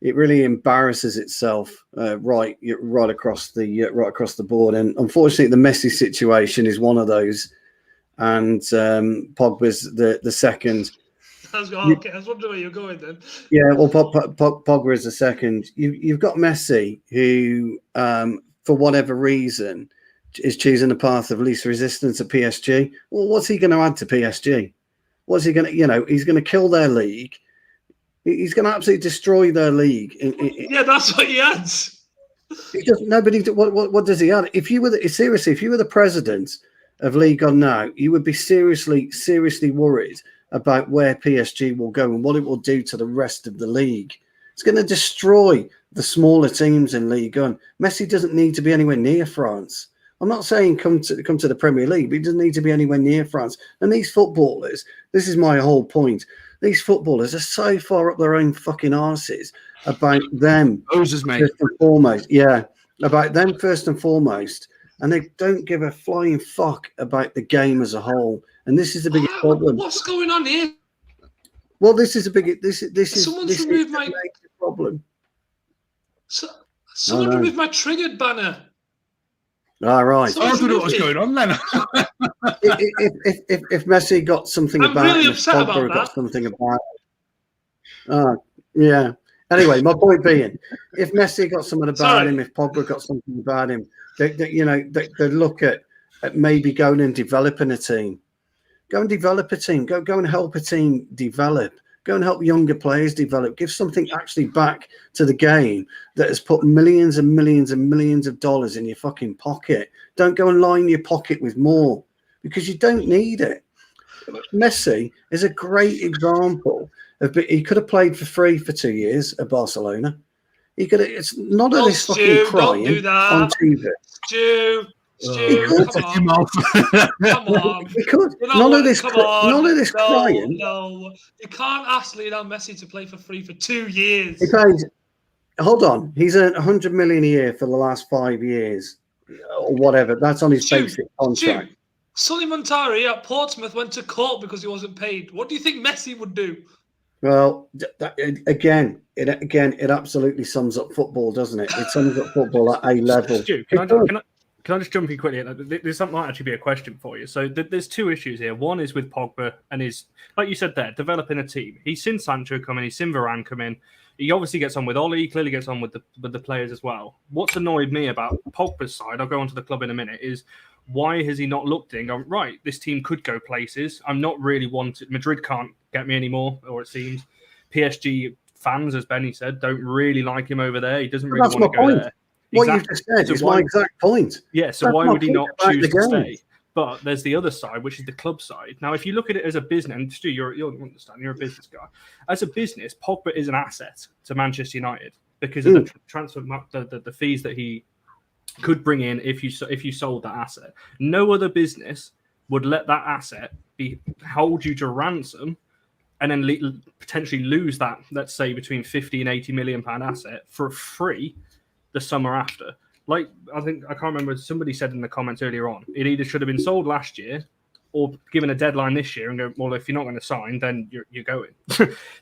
It really embarrasses itself right across the board. And unfortunately, the Messi situation is one of those. And Pogba's the second. I was wondering where you're going then. Yeah, well, Pogba is the second. You've got Messi, who, for whatever reason, is choosing the path of least resistance at PSG. Well, what's he going to add to PSG? What's he going to? He's going to kill their league. He's going to absolutely destroy their league. Yeah, that's what he adds. What does he add? If you were the president of League On now, you would be seriously worried about where PSG will go and what it will do to the rest of the league. It's going to destroy the smaller teams in Ligue 1. Messi doesn't need to be anywhere near France. I'm not saying come to the Premier League, but he doesn't need to be anywhere near France. And these footballers, this is my whole point. These footballers are so far up their own fucking arses about them. First and foremost. Yeah, about them first and foremost. And they don't give a flying fuck about the game as a whole. And this is the biggest problem. What's going on here? Well, this is a big. Someone's removed my problem. Someone removed my triggered banner. All right. So I it's don't know what's nothing. going on then. If Messi got something I'm about really him, if upset about Pogba got that. something about yeah. Anyway, my point being, if Messi got something about Sorry. him, if Pogba got something about him, they look at maybe going and developing a team. Go and develop a team. Go and help a team develop. Go and help younger players develop. Give something actually back to the game that has put millions and millions and millions of dollars in your fucking pocket. Don't go and line your pocket with more because you don't need it. Messi is a great example of he could have played for free for 2 years at Barcelona. He could have. It's none of this fucking crying don't do that. on TV. Stu, come on. Come on. He could. You know None what? of this. Come on. None of this No, crying. no. You can't ask Lionel Messi to play for free for 2 years. He paid. Hold on. He's earned 100 million a year for the last 5 years, or whatever. That's on his basic contract. Sonny Montari at Portsmouth went to court because he wasn't paid. What do you think Messi would do? Well, it absolutely sums up football, doesn't it? It sums up football at a level. Stu, can I just jump in quickly? This might actually be a question for you. So there's two issues here. One is with Pogba and his, like you said there, developing a team. He's seen Sancho come in. He's seen Varane come in. He obviously gets on with Ollie. He clearly gets on with the players as well. What's annoyed me about Pogba's side, I'll go on to the club in a minute, is why has he not looked in? Gone, right, this team could go places. I'm not really wanted. Madrid can't get me anymore, or it seems. PSG fans, as Benny said, don't really like him over there. He doesn't really want to go there. What you've just said is my exact point. Yeah, so why would he not choose to stay? But there's the other side, which is the club side. Now, if you look at it as a business, and Stu, you'll understand, you're a business guy. As a business, Pogba is an asset to Manchester United because of the transfer, the fees that he could bring in if you sold that asset. No other business would let that asset hold you to ransom and then potentially lose that, let's say, between 50 and 80 million pound asset for free the summer after. Like, I can't remember, somebody said in the comments earlier on, it either should have been sold last year or given a deadline this year and go, well, if you're not going to sign, then you're going.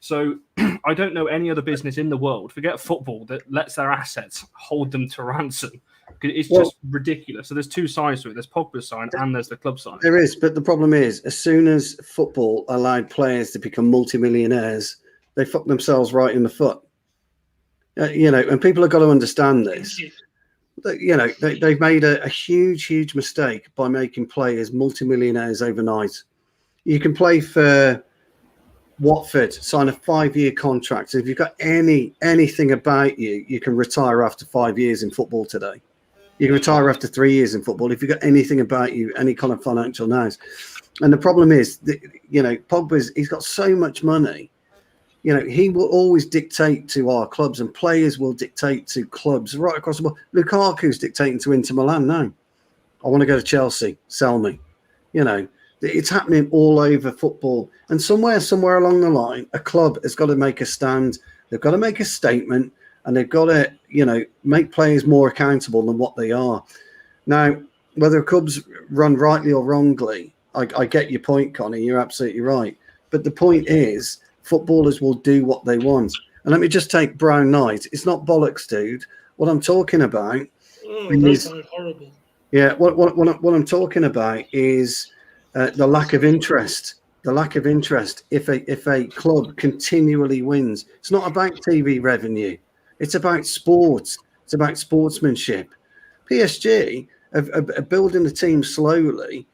So I don't know any other business in the world, forget football, that lets their assets hold them to ransom. It's just ridiculous. So there's two sides to it. There's Pogba's side and there's the club side. There is, but the problem is, as soon as football allowed players to become multimillionaires, they fuck themselves right in the foot. And people have got to understand this. They've made a huge mistake by making players multimillionaires overnight. You can play for Watford, sign a 5-year contract. If you've got anything about you, you can retire after 5 years in football today. You can retire after 3 years in football if you've got anything about you, any kind of financial nous. And the problem is, he's got so much money. He will always dictate to our clubs, and players will dictate to clubs right across the board. Lukaku's dictating to Inter Milan now. I want to go to Chelsea. Sell me. It's happening all over football. And somewhere along the line, a club has got to make a stand. They've got to make a statement, and they've got to, make players more accountable than what they are. Now, whether clubs run rightly or wrongly, I get your point, Connie. You're absolutely right. But the point is, footballers will do what they want. And let me just take Brown Knight. It's not bollocks, dude. What I'm talking about is horrible. Yeah, what I'm talking about is the lack of interest. The lack of interest. If a club continually wins, it's not about TV revenue. It's about sports. It's about sportsmanship. PSG are building a team slowly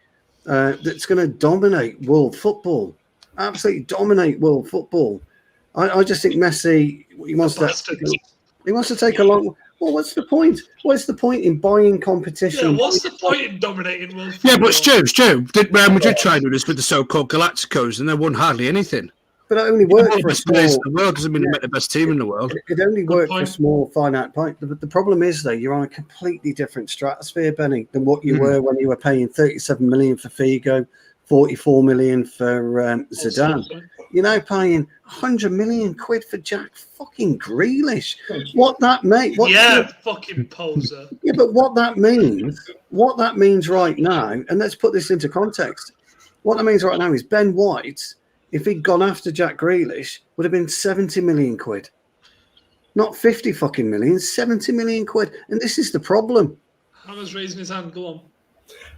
that's going to dominate world football. Absolutely dominate world football. I just think Messi he wants to take a long. Well, what's the point? What's the point in buying competition? Yeah, what's the point in dominating world football? Yeah, but Stu, did Real Madrid try to do this with the so-called Galacticos, and they won hardly anything? But it only worked for a small. In the world doesn't mean they met the best team in the world. It only worked for a small finite point. The problem is, though, you're on a completely different stratosphere, Benny, than what you were when you were paying 37 million for Figo, 44 million for Zidane. You're now paying 100 million quid for Jack fucking Grealish. What that means? Fucking poser. Yeah, but what that means right now, and let's put this into context. What that means right now is Ben White, if he'd gone after Jack Grealish, would have been 70 million quid. Not 50 fucking million, 70 million quid. And this is the problem. Hammer's raising his hand. Go on.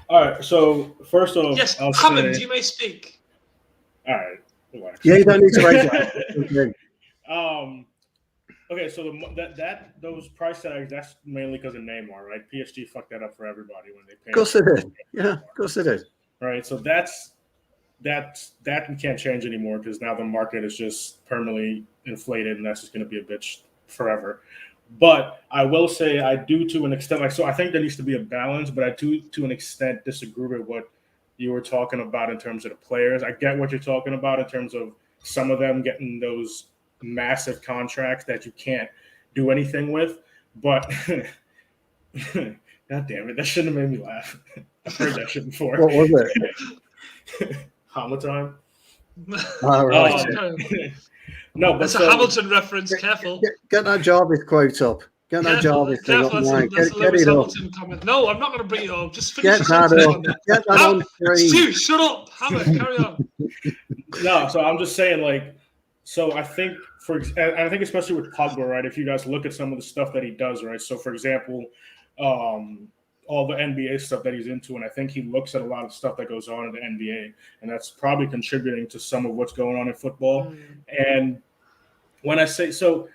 All right. So first off, Yes, I'll Hammond, say, you may speak. all right. Relax. Yeah, you don't need to raise it. Okay, so those price tags, that's mainly because of Neymar, right? PSG fucked that up for everybody when they paid. Of course it did. Yeah, of course it did. Right. So that we can't change anymore because now the market is just permanently inflated, and that's just going to be a bitch forever. But I will say I do to an extent, so I think there needs to be a balance, but I do to an extent disagree with what you were talking about in terms of the players. I get what you're talking about in terms of some of them getting those massive contracts that you can't do anything with, but god damn it, that shouldn't have made me laugh. I've heard that shit before. What was it? Hamilton. All right. No, but that's a Hamilton reference. Careful. Get that Jarvis quote up. Get that Jarvis thing up. That's a Lewis Hamilton comment. No, I'm not going to bring it up. Just finish Get that up. Get that on screen. Stu, shut up. Hammer, carry on. No, so I'm just saying, like, so I think I think especially with Pogba, right? If you guys look at some of the stuff that he does, right? So for example, all the NBA stuff that he's into, and I think he looks at a lot of stuff that goes on in the NBA, and that's probably contributing to some of what's going on in football. And when I say so,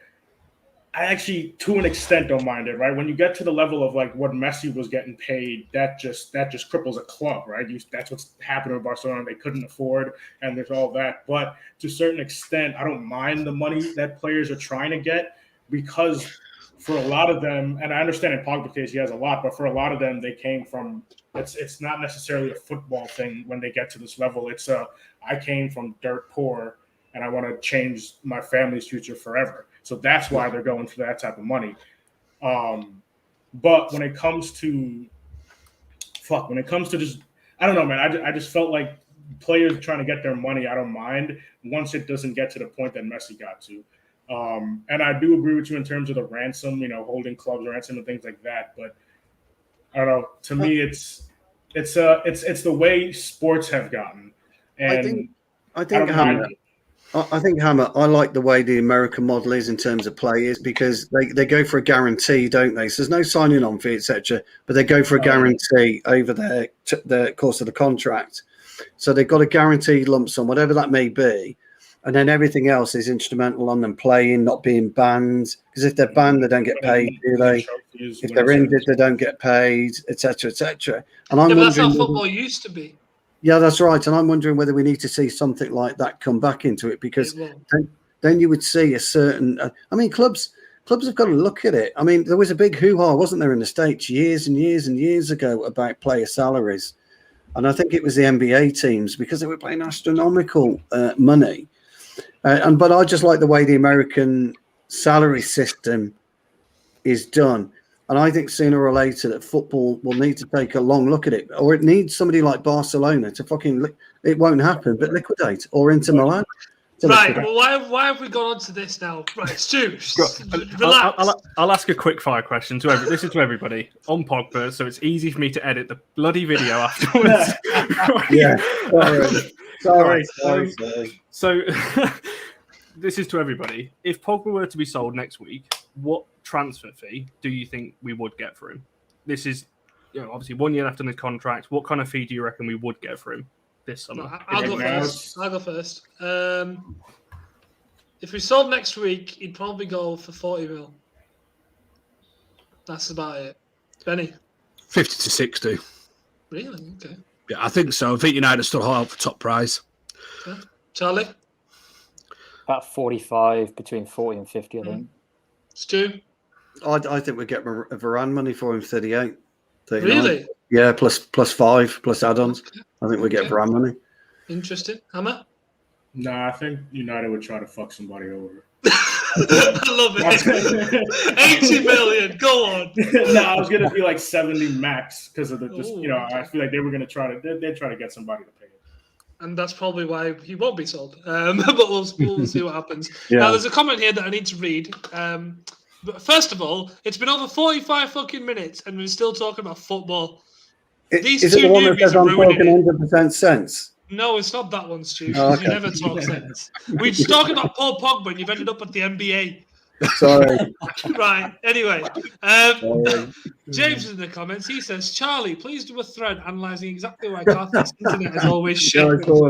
I actually, to an extent, don't mind it, right? When you get to the level of like what Messi was getting paid, that just cripples a club, right? That's what's happening with Barcelona. They couldn't afford, and there's all that. But to a certain extent, I don't mind the money that players are trying to get, because for a lot of them, and I understand in Pogba's case he has a lot, but for a lot of them, they came from. It's not necessarily a football thing when they get to this level. It's I came from dirt poor, and I want to change my family's future forever. So that's why they're going for that type of money. But when it comes to just, I don't know, man. I just felt like players trying to get their money, I don't mind once it doesn't get to the point that Messi got to. And I do agree with you in terms of the ransom, holding clubs ransom and things like that. But I don't know. To me, it's the way sports have gotten. And I think Hammer, I like the way the American model is in terms of players, because they go for a guarantee, don't they? So there's no signing on fee, etc. But they go for a guarantee over the course of the contract. So they've got a guaranteed lump sum, whatever that may be. And then everything else is instrumental on them playing, not being banned. Because if they're banned, they don't get paid, do they? If they're injured, they don't get paid, etc., etc. And I'm that's how football used to be. Yeah, that's right. And I'm wondering whether we need to see something like that come back into it, because then you would see a certain. Clubs have got to look at it. I mean, there was a big hoo-ha, wasn't there, in the States years and years and years ago about player salaries, and I think it was the NBA teams, because they were paying astronomical money. But I just like the way the American salary system is done. And I think sooner or later that football will need to take a long look at it, or it needs somebody like Barcelona to it won't happen, but liquidate, or Inter Milan. Right. Well, why have we gone on to this now? Right, Stu, relax. I'll ask a quick fire question to this is to everybody on Pogba, so it's easy for me to edit the bloody video afterwards. Yeah. Sorry. So this is to everybody. If Pogba were to be sold next week, what transfer fee do you think we would get for him? This is, obviously 1 year left on his contract. What kind of fee do you reckon we would get for him this summer? I'll go first. If we sold next week, he'd probably go for 40 mil. That's about it. Benny? 50 to 60. Really? Okay. Yeah, I think so. I think United still hold out for top prize. Okay. Charlie? About 45, between 40 and 50, I think. Stu? I think we'd get Varane money for him, 38. 39. Really? Yeah, plus 5, plus add-ons. Okay. I think we'd get Varane money. Interesting. Hammer? Nah, I think United would try to fuck somebody over. I love it. 80 million. Go on. No, I was gonna be like 70 max because of the I feel like they were gonna try to get somebody to pay it. And that's probably why he won't be sold. But we'll see what happens. Yeah. Now, there's a comment here that I need to read. But first of all, it's been over 45 fucking minutes, and we're still talking about football. Is it the one that says I'm talking 100% sense? No, it's not that one, Stu. Oh, okay. You never talk sense. We're talking about Paul Pogba, and you've ended up at the NBA. Sorry. Right. Anyway, James is in the comments. He says, "Charlie, please do a thread analysing exactly why Carthy's internet is always shit." Yeah, I saw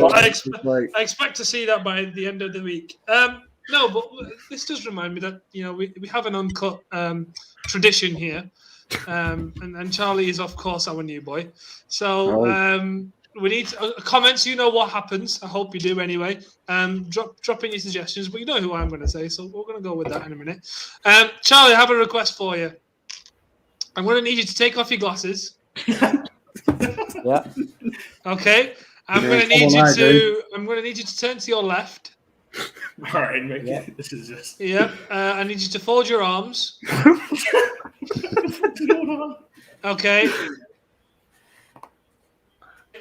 that. I expect to see that by the end of the week. No, but this does remind me that we have an Uncut tradition here, and Charlie is of course our new boy. So we need comments. You know what happens. I hope you do anyway. Drop in your suggestions, but you know who I'm going to say, so we're going to go with that in a minute. Charlie, I have a request for you. I'm going to need you to take off your glasses. Yeah. Okay. I'm going to need you to turn to your left. All right, Mickey. This is just. Yeah. I need you to fold your arms. Okay.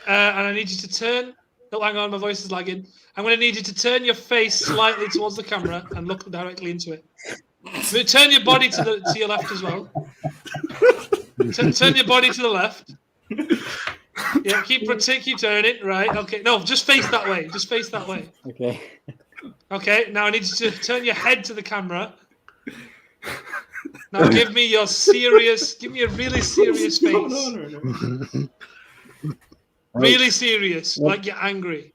And I need you to turn. Oh, hang on, my voice is lagging. I'm going to need you to turn your face slightly towards the camera and look directly into it. Turn your body to your left as well. Turn your body to the left. Yeah, keep turning. Right. Okay. No, just face that way. Just face that way. Okay. Okay. Now I need you to turn your head to the camera. Now give me a really serious face. Really serious, like you're angry.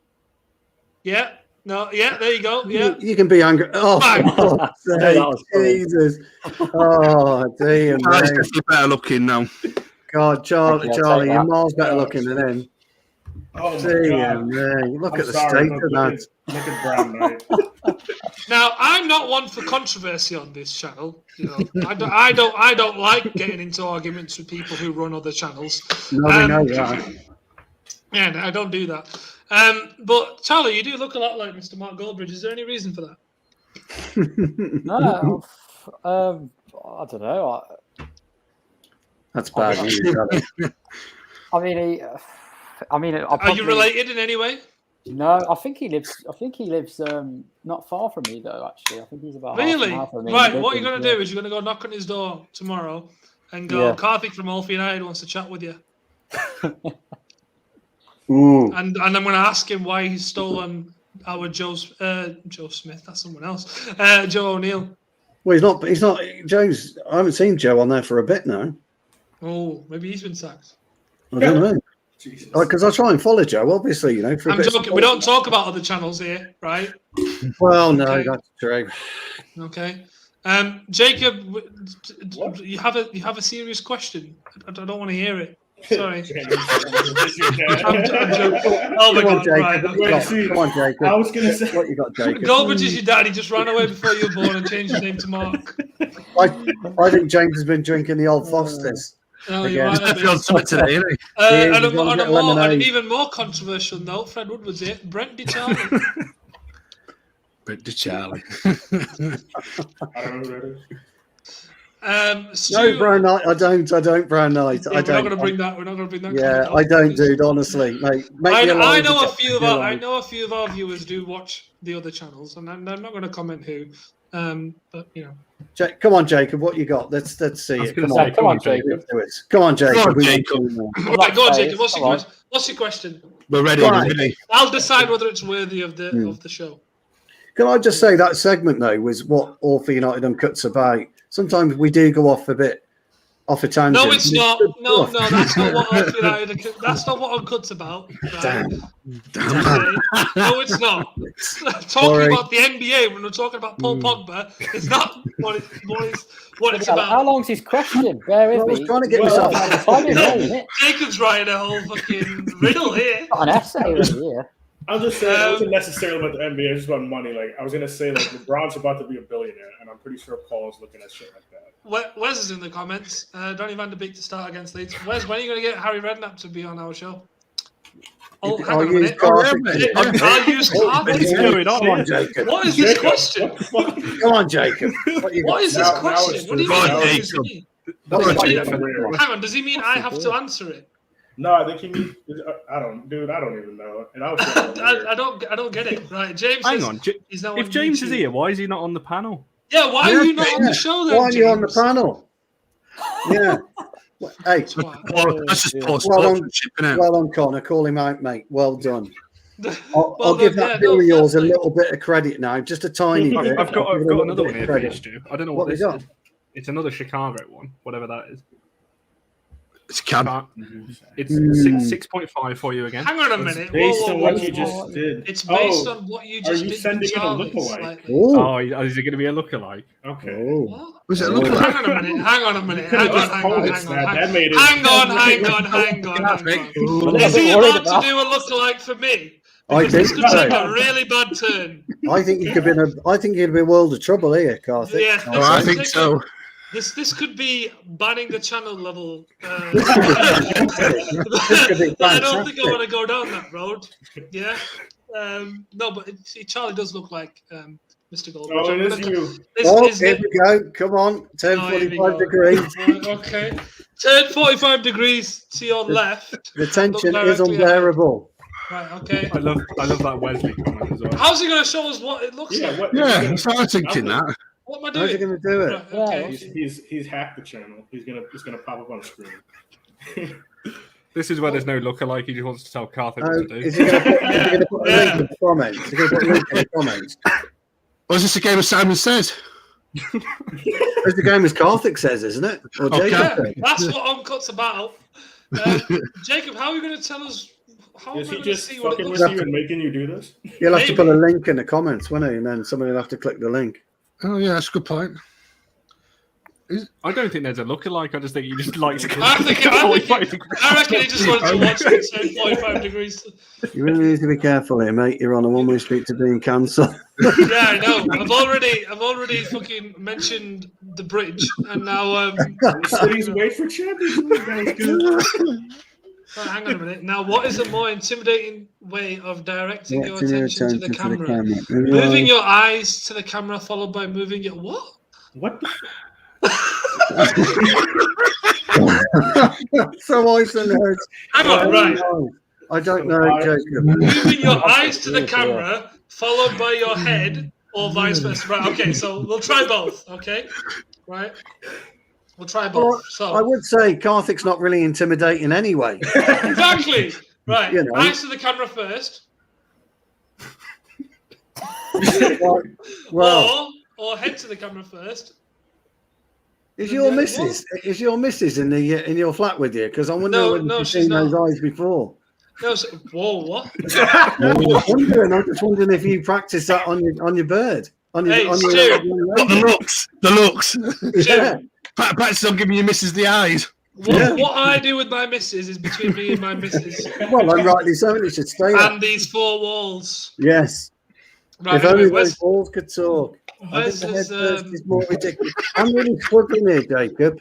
Yeah. No. Yeah. There you go. Yeah. You can be angry. Oh, Jesus. Oh, dear. Charlie's definitely better looking now. God, Charlie, you're miles better looking than him. Oh, dear, man. Look at the state of that. Look at Brown Knight. Now, I'm not one for controversy on this channel. I don't like getting into arguments with people who run other channels. No, we know that. Yeah, I don't do that. But Charlie, you do look a lot like Mr. Mark Goldbridge. Is there any reason for that? No, I don't know. That's bad news. I mean, Are you related in any way? No, I think he lives not far from me though. Actually, I think he's about really. Half an hour from me. Right. What you're going to do is you're going to go knock on his door tomorrow and go, Karthik from Alfie United wants to chat with you. And I'm going to ask him why he's stolen our Joe Smith. That's someone else. Joe O'Neill. Well, he's not. Joe's. I haven't seen Joe on there for a bit now. Oh, maybe he's been sacked. I don't know. Because I try and follow Joe, obviously, for I'm joking. We don't talk about other channels here, right? Well, no, that's true. Okay. Jacob, you have a serious question. I don't want to hear it. Sorry. I'm joking. Oh my God! Right. Okay. Come on, Jacob. I was going to say what you got, Jacob. Goldbridge is your dad. He just ran away before you were born and changed his name to Mark. I think James has been drinking the old Fosters. No, you're right. Today, isn't he? On an even more controversial note, Fred Woodward's here. Brent DiCharlie. Brent DiCharlie. I don't know who that is. No, Brown Knight. I don't Brown Knight. Yeah, we're not going to bring that. Yeah, I don't, dude. Honestly, mate. I know a few of our viewers do watch the other channels, and I'm not going to comment who. But come on, Jacob. What you got? Let's see it. Come on, Jacob. Come on, Jacob. Right, go on, Jacob. What's your question? We're ready. Right. We're ready. I'll decide whether it's worthy of the show. Can I just say that segment though was what Alfie United Uncut's about? Sometimes we do go off a tangent. No, it's not. No, that's not what Alfie United. That's not what Uncut's about. Right? Damn. No, it's not. Talking about the NBA when we're talking about Paul Pogba, it's not what it's about. How long's his question? Bear with me. I was trying to get myself out of the Jacob's writing a whole fucking riddle here. Not an essay right here. I'll just say it wasn't necessarily about the NBA, it was about money. Like I was gonna say, LeBron's about to be a billionaire, and I'm pretty sure Paul's looking at shit like that. Wes is in the comments. Donny van de Beek to start against Leeds. Wes, when are you going to get Harry Redknapp to be on our show? Oh, hang on a minute. I'll use Carthy. Come on, Jacob. What is this question? Come on, Jacob. What is this question? What do you mean? Hang on, does he mean I have to answer it? No, I think he means. I don't even know. And I don't get it. Right, James. Hang on. If James is here, why is he not on the panel? Yeah, why are you not on the show then? Why are you on the panel? Yeah. Hey, That's just well done, Connor. Call him out, mate. Well done. I'll give that bill of yours a little bit of credit now, just a tiny bit. I've got another one here for you, credit. Stu. I don't know What what this we got? is. It's another Chicago one, whatever that is. It's can. It's 6.5 for you again. Hang on a minute. Based on what whoa. you just did. It's based on what you just Are you did. sending to it a Charlie lookalike? slightly. Oh, is it going to be a lookalike? Okay. What? Was it a look like? Hang on a minute. Hang on a minute. Hang on. Hang on. That made it. Hang on. Is he allowed to do a lookalike for me? I Because this think could so. take a really bad turn. I think you could be in a world of trouble here, Karthik. Yeah, Oh, I think so. This could be banning the channel level. This could be I don't think I fantastic. want to go down that road. Yeah. No, but Charlie does look like Mr. Goldberg. Oh, it is you. Here we go. Come on. Turn Oh, here we 45 go. degrees. Right, okay. Turn 45 degrees to your left. The tension Look is directly unbearable. Right, okay. I love that Wesley comment as well. How's he going to show us what it looks like? Yeah, that's what I was thinking that. What am I How's he doing? going to do it? Right, okay. He's hacked the channel. He's gonna pop up on screen. This is where there's no lookalike. He just wants to tell Karthik Oh, what to do. is he going to put a link in the comments? Is he going to put a link in the comments? Was this a game of Simon Says? It's the game as Karthik says, isn't it? Or Okay. Jacob Yeah, says. that's what Uncut's about. Jacob, how are you going to tell us? How Is am I he going to just see what it fucking looks with like? you and making you do this? You'll have to Maybe. put a link in the comments, won't he? And then somebody will have to click the link. Oh, yeah, that's a good point. I don't think there's a lookalike. I just think he just likes to go. I reckon he just wanted to watch it turn 45 degrees. You really need to be careful here, mate. You're on a one-way street to being cancelled. Yeah, I know. I've already fucking mentioned the bridge, and now Cities wait for Champions League. That was good. Right, hang on a minute. Now, what is a more intimidating way of directing your attention to the camera? Moving your eyes to the camera, followed by moving your what? What the? So Iceland. Hang on, right. I don't know, Jacob. Moving your eyes to the camera, followed by your head, or vice versa. Right. Okay. So we'll try both. Okay. Right. We'll try both. So I would say Karthik's not really intimidating anyway. exactly. Right. You know. Eyes to the camera first. Well, or head to the camera first. is your missus in your flat with you? Because I wonder whether no, you've she's seen those not. eyes before. No. Whoa. What? I'm just wondering if you practice that on your bird. Hey, Stu. The looks. Yeah. Practice on giving your missus the eyes. What I do with my missus is between me and my missus. Well, I'm rightly so. It should stay there. And these four walls. Yes. Right. If Anyway, only where's, those balls could talk. I think the where's head first is more ridiculous. I'm really struggling here, Jacob.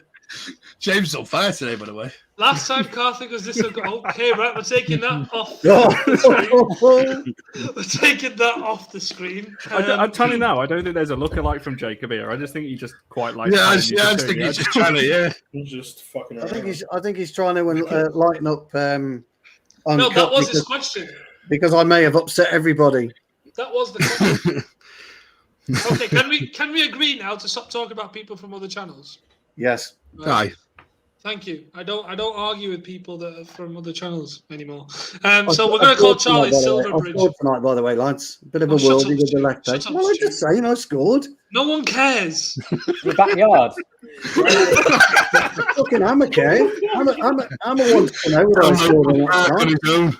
James is on fire today, by the way. last time Karthik was this okay, right? We're taking that off. We're taking that off the screen. I'm telling you now, I don't think there's a lookalike from Jacob here. I just think he just quite likes. Yeah, I just think he's just trying to, yeah. He's just fucking around. I think he's trying to lighten up. No, Uncut that was his question. because I may have upset everybody. That was the question. Okay, can we agree now to stop talking about people from other channels? Yes. Aye. Thank you. I don't argue with people that are from other channels anymore. So we're going to call Charlie Silverbridge. I scored tonight, by the way, lads. Bit of a Shut worldie up, with the Stu. left Shut edge. up, Well, I'm Stu. just saying I scored. No one cares. Your backyard. Fucking hammer, Kay. Hammer wants to know what I scored on that night.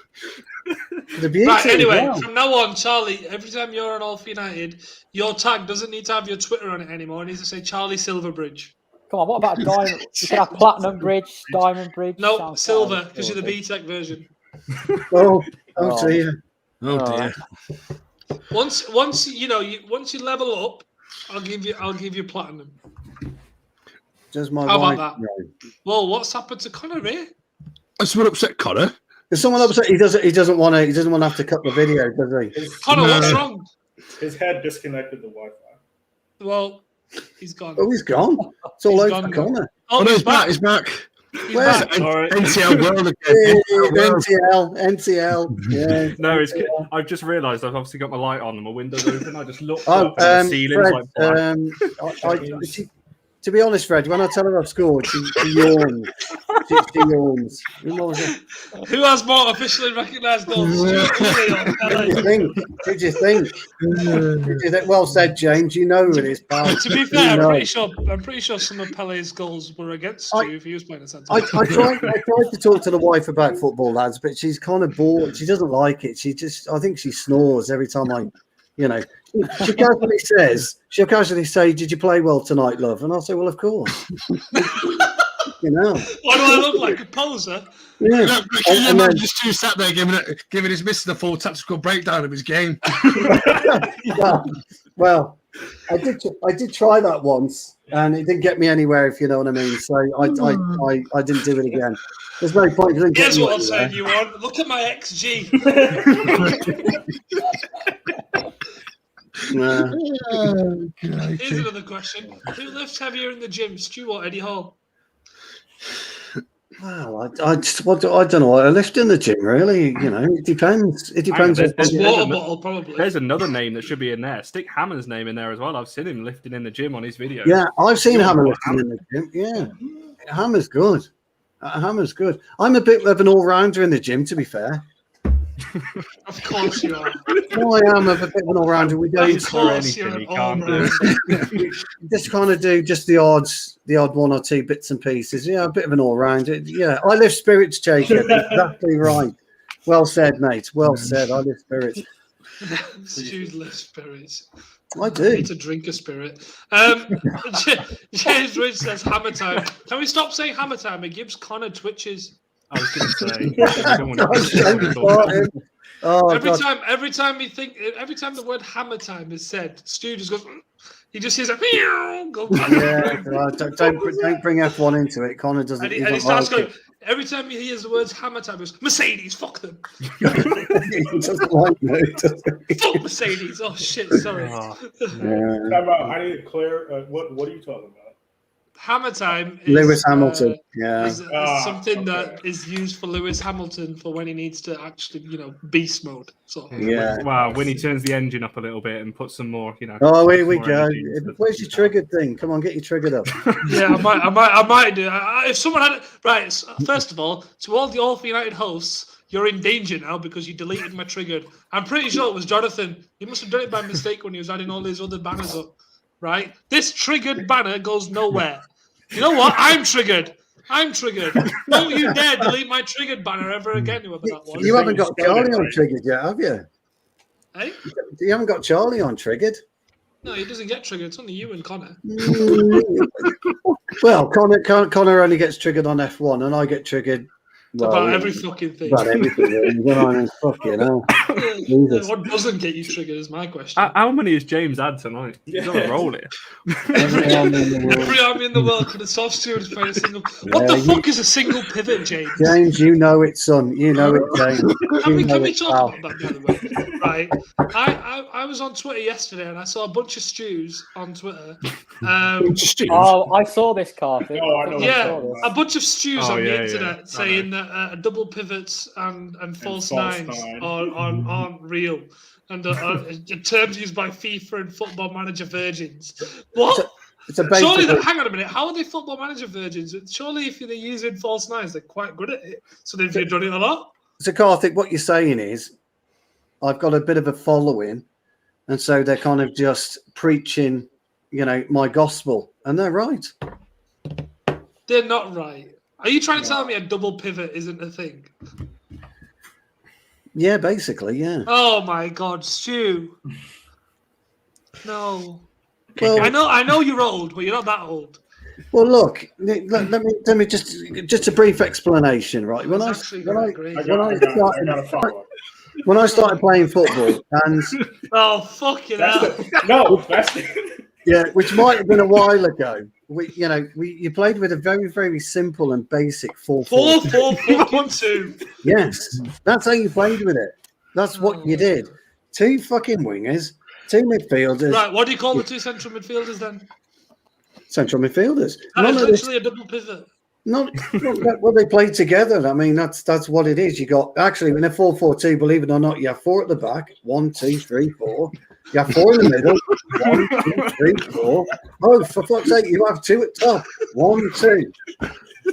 The beauty. Right, anyway, as well. from now on, Charlie, every time you're on All United, your tag doesn't need to have your Twitter on it anymore. It needs to say Charlie Silverbridge. Come on, what about diamond? You can have platinum bridge, diamond bridge. No, sounds silver, fine. because you're the B-Tech version. Oh dear. Oh dear. Once you level up, I'll give you platinum. Does my How wife about that? know? Well, what's happened to Connor here? That's what upset Connor. Is someone upset? He doesn't want to have to cut the video, does he? Connor, what's wrong? His head disconnected the Wi-Fi. Well, he's gone. Oh, he's gone. It's all He's over gone the now. corner. Oh, no, he's back. He's back. He's Where? back. NCL World again. NCL. Yeah. No, it's. I've just realised I've obviously got my light on and my window's open. I just looked Oh, up and the ceiling's Fred, like black. To be honest, Fred, when I tell her I've scored, she yawns. She yawns. Who has more officially recognised goals? Who do you think? Well said, James. You know who it is, pal. To be fair, I'm pretty sure some of Pele's goals were against you if he was playing a centre. I tried to talk to the wife about football, lads, but she's kind of bored. She doesn't like it. I think she snores every time she'll casually say, "Did you play well tonight, love?" And I'll say, "Well, of course." What do I look like, a poser? Yeah. And then just two sat there giving his missus the full tactical breakdown of his game. well, I did try that once, and it didn't get me anywhere, if you know what I mean. So I didn't do it again. There's no point. Here's what I'm saying, you want. Look at my XG. Here's another question: who lifts heavier in the gym, Stu or Eddie Hall? Wow, I don't know. I lift in the gym, really. It depends. It depends. Water bottle, probably. There's another name that should be in there. Stick Hammer's name in there as well. I've seen him lifting in the gym on his videos. Yeah, I've seen Hammer lifting in the gym. Yeah, Hammer's good. Hammer's good. I'm a bit of an all-rounder in the gym, to be fair. Of course you are. No, I am a bit of an all-rounder. We don't do anything he can't do. Just kind of do just the odd one or two bits and pieces. Yeah, a bit of an all-rounder. Yeah, I lift spirits, Jacob. Exactly right. Well said, mate. Well said. I lift spirits. Stu's lift spirits. I do. I need to drink a spirit. James Rich says hammer time. Can we stop saying hammer time? It gives Connor twitches. I was going to say. Every time the word hammer time is said, Stu just goes. He just hears a meow. Don't bring F1 into it. Connor doesn't. And he starts going. Every time he hears the words hammer time, he goes, Mercedes, fuck them. He doesn't like it. Fuck Mercedes. Oh shit, sorry. I need to clear. What are you talking about? Hammer time is Lewis Hamilton. Is something that is used for Lewis Hamilton for when he needs to actually, beast mode. So wow, when he turns the engine up a little bit and puts some more, Oh, here we go. Where's your triggered thing? Come on, get your triggered up. Yeah, I might do. If someone had right, first of all, to all the All for United hosts, you're in danger now because you deleted my triggered. I'm pretty sure it was Jonathan. He must have done it by mistake when he was adding all his other banners up. Right? This triggered banner goes nowhere. You know what? I'm triggered. Don't you dare delete my triggered banner ever again, whoever that was. You haven't got Charlie on triggered yet, have you? Hey? You haven't got Charlie on triggered? No, he doesn't get triggered. It's only you and Connor. Well, Connor only gets triggered on F1, and I get triggered. About every fucking thing. About everything. What doesn't get you triggered is my question. How many has James had tonight? He's on a roll here. Every army in the world could have solved Stuart's playing a single. What the fuck is a single pivot, James? James, you know it, son. You know it, James. Can we talk about that, by the way? Right. I was on Twitter yesterday and I saw a bunch of stews on Twitter. I saw this, Carthy. A bunch of stews on the internet saying that double pivots and false nines aren't real, and terms used by FIFA and Football Manager virgins. What? Surely, hang on a minute. How are they Football Manager virgins? Surely, if they're using false nines, they're quite good at it. So they've done it a lot. So, Karthik, what you're saying is, I've got a bit of a following, and so they're kind of just preaching, my gospel, and they're right. They're not right. Are you trying to tell me a double pivot isn't a thing? Yeah, basically, yeah. Oh my God, Stu! No. Well, I know you're old, but you're not that old. Well, look, let me just a brief explanation, right? When I started playing football, and fucking hell! Yeah, which might have been a while ago. You played with a very, very simple and basic 4-4-2. Yes, that's how you played with it. That's what you did. 2 fucking wingers, 2 midfielders. Right, what do you call the 2 central midfielders then? Central midfielders. And it's literally a double pivot. Well, they played together. I mean, that's what it is. You got actually in a 4-4-2. Believe it or not, you have 4 at the back. 1, 2, 3, 4. You have 4 in the middle. 1, 2, 3, 4. Oh, for fuck's sake, you have 2 at top. 1, 2.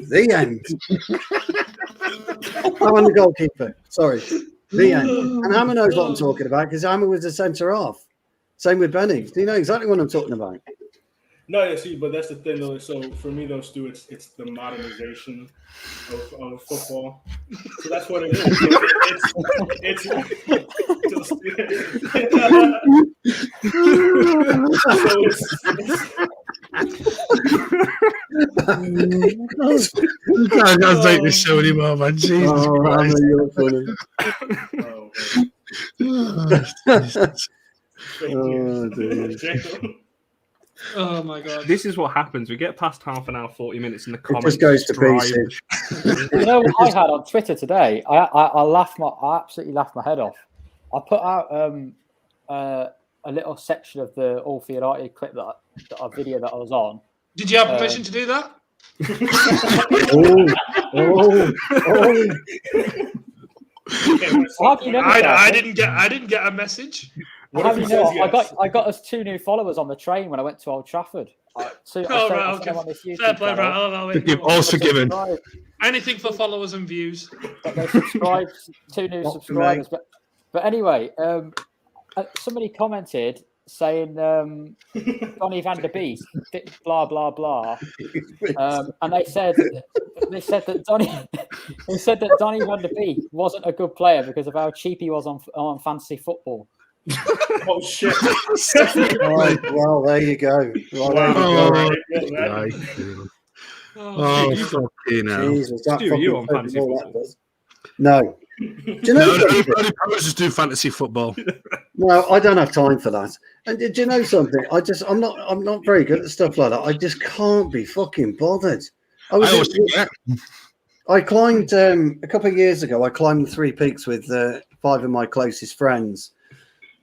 The end. I'm the goalkeeper. Sorry. The end. And Hammer knows what I'm talking about because Hammer was the centre half. Same with Benny. Do you know exactly what I'm talking about? No, yeah, see, but that's the thing, though. So for me, though, Stu, it's the modernization of football. So that's what it is. I can't take this show anymore, man. Jesus Christ. You're funny. Oh my god! This is what happens. We get past half an hour, 40 minutes, and the It comments just goes to drive- pieces. You know what I had on Twitter today? I absolutely laughed my head off. I put out a little section of the All for United clip that a video that I was on. Did you have permission to do that? How do you know that? I didn't get a message. How do you know? I got us 2 new followers on the train when I went to Old Trafford. Fair play, right? All's forgiven. Anything for followers and views. But they subscribed, 2 new subscribers. But anyway, somebody commented saying Donny van der Beek, blah blah blah, and they said that Donny van der Beek wasn't a good player because of how cheap he was on fantasy football. Oh shit! Well, there you go. Fucking hell. Jesus, that Stu, you on fantasy football? No. Do you know only pros just do fantasy football. No, I don't have time for that. And do you know something? I'm not very good at stuff like that. I just can't be fucking bothered. I climbed a couple of years ago. I climbed the 3 peaks with 5 of my closest friends.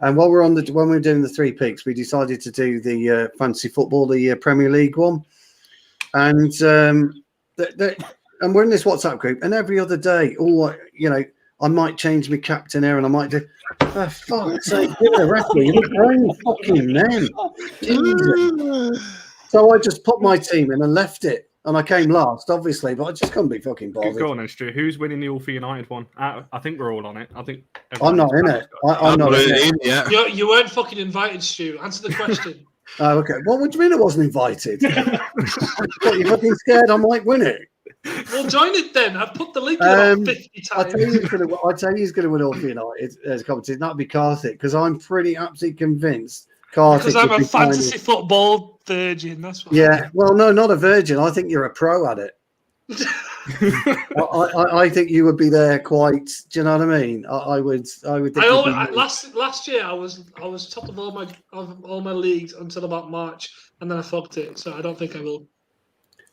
And when we were doing the 3 peaks, we decided to do the fantasy football, the Premier League one. And and we're in this WhatsApp group, and every other day, I might change my captain here, and I might do. Oh, fuck's sake, give it a referee. You're playing fucking men. Jesus. So I just put my team in and left it. And I came last, obviously, but I just couldn't be fucking bothered. Go on, then, Stu. Who's winning the All for United one? I think we're all on it. I think I'm not in it. I'm not in it. Yeah. You weren't fucking invited, Stu. Answer the question. Oh, okay. Well, what do you mean I wasn't invited? What, you fucking scared I might win it? Well, join it then. I've put the link in about 50 times. I tell you who's going to win All for United as competition. That'd be Karthik, because I'm pretty absolutely convinced Karthik. Because I'm a fantasy football virgin. That's what. Yeah. Well, no, not a virgin. I think you're a pro at it. I think you would be there quite. Do you know what I mean? I would. Think last year I was top of all my leagues until about March, and then I fucked it. So I don't think I will.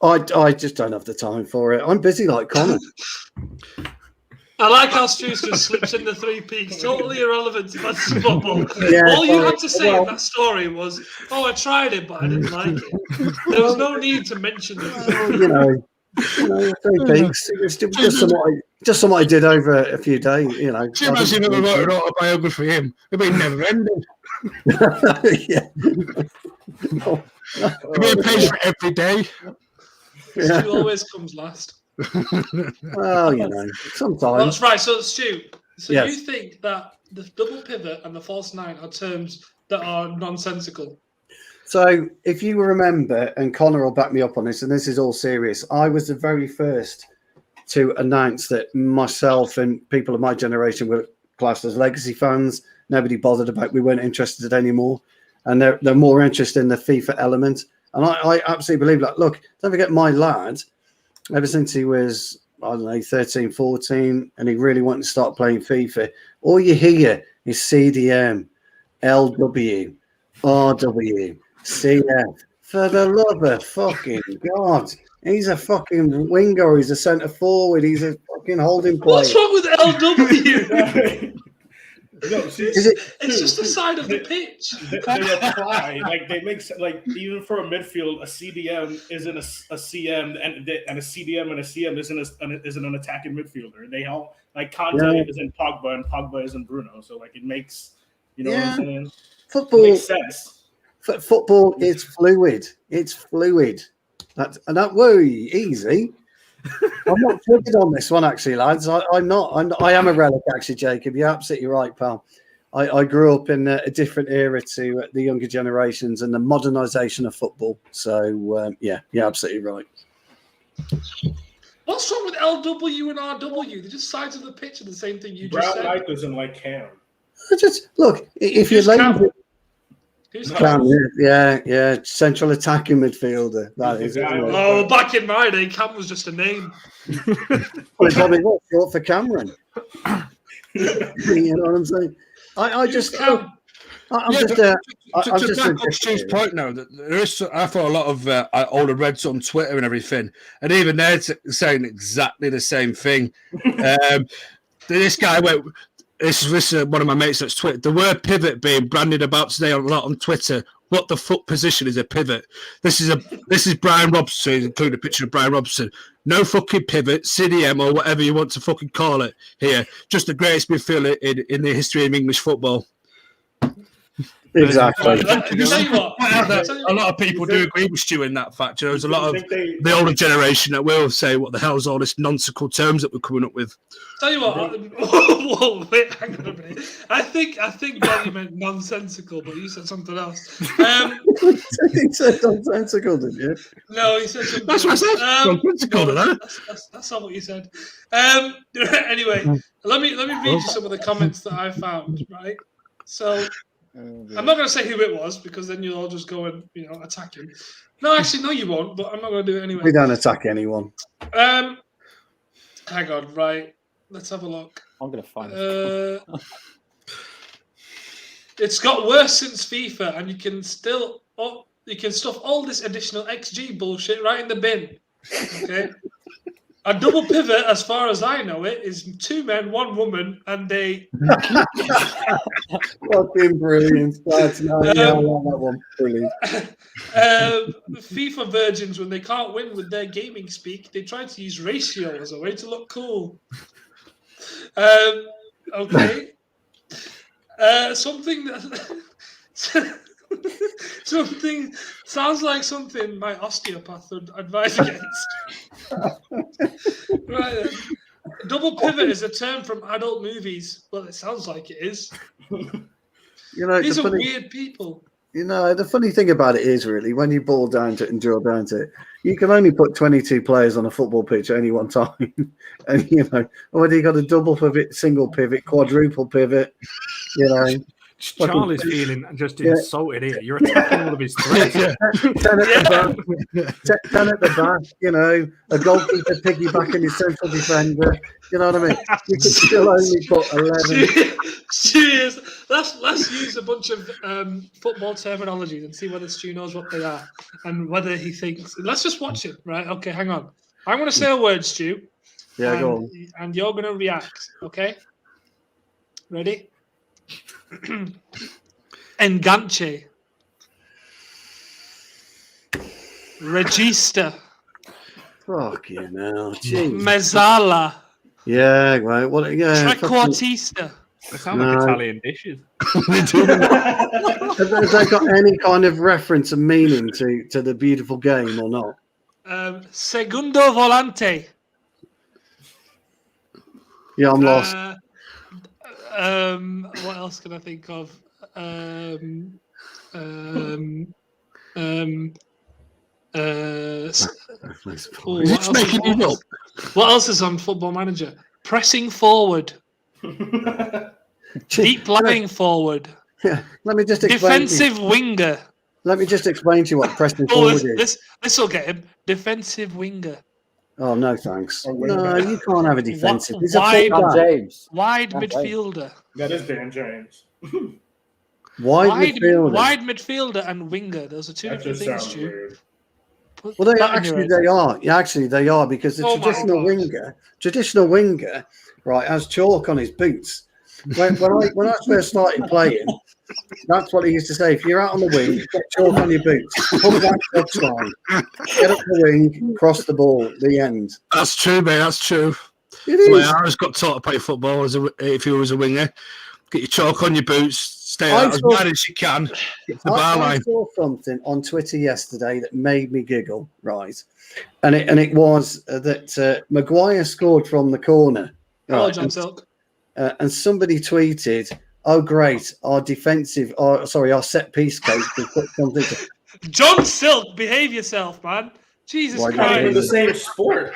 I just don't have the time for it. I'm busy like Connor. I like how Stu just slips in the 3 peaks, totally irrelevant to fantasy football. Yeah, all you had to say in that story was, "Oh, I tried it, but I didn't like it." There was no need to mention it. 3 peaks. It's just something I did over a few days. Can you imagine if I wrote an autobiography for him? It'd be never ending. Yeah. It'd be a page for every day. Yeah. Stu always comes last. Well, sometimes. Well, that's right. So, Stu, yes. You think that the double pivot and the false 9 are terms that are nonsensical? So, if you remember, and Connor will back me up on this, and this is all serious, I was the very first to announce that myself and people of my generation were classed as legacy fans. Nobody bothered about. We weren't interested anymore, and they're more interested in the FIFA element. And I absolutely believe that. Look, don't forget my lad. Ever since he was, 13, 14, and he really wanted to start playing FIFA, all you hear is CDM, LW, RW, CF. For the love of fucking God. He's a fucking winger. He's a centre forward. He's a fucking holding player. What's wrong with LW? It's just the side of the pitch. They apply they make even for a midfield, a CDM isn't a CM, and a CDM and a CM isn't an attacking midfielder. They all Conte isn't Pogba, and Pogba isn't Bruno. So it makes what I'm saying. Football. Makes sense. Football is fluid. It's fluid. That worry easy. I'm not triggered on this one, actually, lads. I'm not. I am a relic, actually, Jacob. You're absolutely right, pal. I grew up in a different era to the younger generations and the modernisation of football. So, yeah, you're absolutely right. What's wrong with LW and RW? They're just sides of the pitch of the same thing you just Brown said. Knight doesn't like Cam. Just look, if you're lazy, Who's Cam, yeah, central attacking midfielder. That is. Isn't it? Oh, back in my day, Cam was just a name. Well, it's probably not short for Cameron. You know what I'm saying? I'm just to back up Stu's point now, that there is, I follow a lot of older Reds on Twitter and everything, and even they're saying exactly the same thing. This guy went. This is one of my mates that's Twitter. The word pivot being branded about today a lot on Twitter. What the fuck position is a pivot? This is Brian Robson, including a picture of Brian Robson. No fucking pivot, CDM or whatever you want to fucking call it here. Just the greatest midfielder in the history of English football. Exactly. A lot of people do agree with Stu in that fact. You know, there's a lot of the older generation that will say, "What the hell's all this nonsensical terms that we're coming up with?" Tell you what, whoa, wait, hang on a minute. I think Danny meant nonsensical, but you said something else. He said nonsensical, didn't you? No, he said something. That's what I said. Nonsensical, that's not what you said. Anyway, let me read you some of the comments that I found. Right, so. I'm not going to say who it was because then you'll all just go and attack him. No, actually, no, you won't. But I'm not going to do it anyway. We don't attack anyone. Hang on, right? Let's have a look. I'm going to find it. It's got worse since FIFA, and you can stuff all this additional XG bullshit right in the bin. Okay. A double pivot, as far as I know it, is 2 men, 1 woman, and they. Fucking brilliant. I like that one. Brilliant. FIFA virgins, when they can't win with their gaming speak, they try to use ratio as a way to look cool. Okay. Something sounds like something my osteopath would advise against. Right then. Double pivot is a term from adult movies. Well, it sounds like it is. These are weird people. The funny thing about it is, really, when you boil down to it and drill down to it, you can only put 22 players on a football pitch at any one time. And, whether you got a double pivot, single pivot, quadruple pivot, Charlie's feeling just insulted here. You're attacking all of his threats. 10 at the back, a goalkeeper piggybacking his central defender. You know what I mean? You could still only put 11. Serious. Let's use a bunch of football terminologies and see whether Stu knows what they are and whether he thinks. Let's just watch it, right? Okay, hang on. I'm going to say a word, Stu. Yeah, go on. And you're going to react, okay? Ready? Enganche. Regista. Fuck you now. Jeez. Mezzala. Yeah, right. What? Yeah. Trequartista. They sound like Italian dishes. Have they got any kind of reference and meaning to the beautiful game or not? Segundo volante. Yeah, I'm lost. What else can I think of? What else is on Football Manager? Pressing forward. Deep lying forward. Yeah, let me just explain. Defensive winger. Let me just explain to you what pressing forward is. This will get him. Defensive winger. Oh, no, thanks. No, you can't have a defensive. Wide Dan midfielder. That is Dan James. Wide midfielder and winger. Those are two different things, Stu. Well, they are. Yeah, actually, they are, because the traditional winger, right, has chalk on his boots. When I first started playing, that's what he used to say. If you're out on the wing, get chalk on your boots. Come back touchline. Get up the wing, cross the ball, the end. That's true, mate. That's true. It is. I always got taught to play football if you was a winger. Get your chalk on your boots, Stay out as wide as you can. Get to the bar I line. saw something on Twitter yesterday that made me giggle, right? And it was that Maguire scored from the corner. Hello, Right? John Silk. And somebody tweeted, "Oh, great! Our set piece coach has put something." John Silk, behave yourself, man. Jesus Why Not even Christ. the same sport.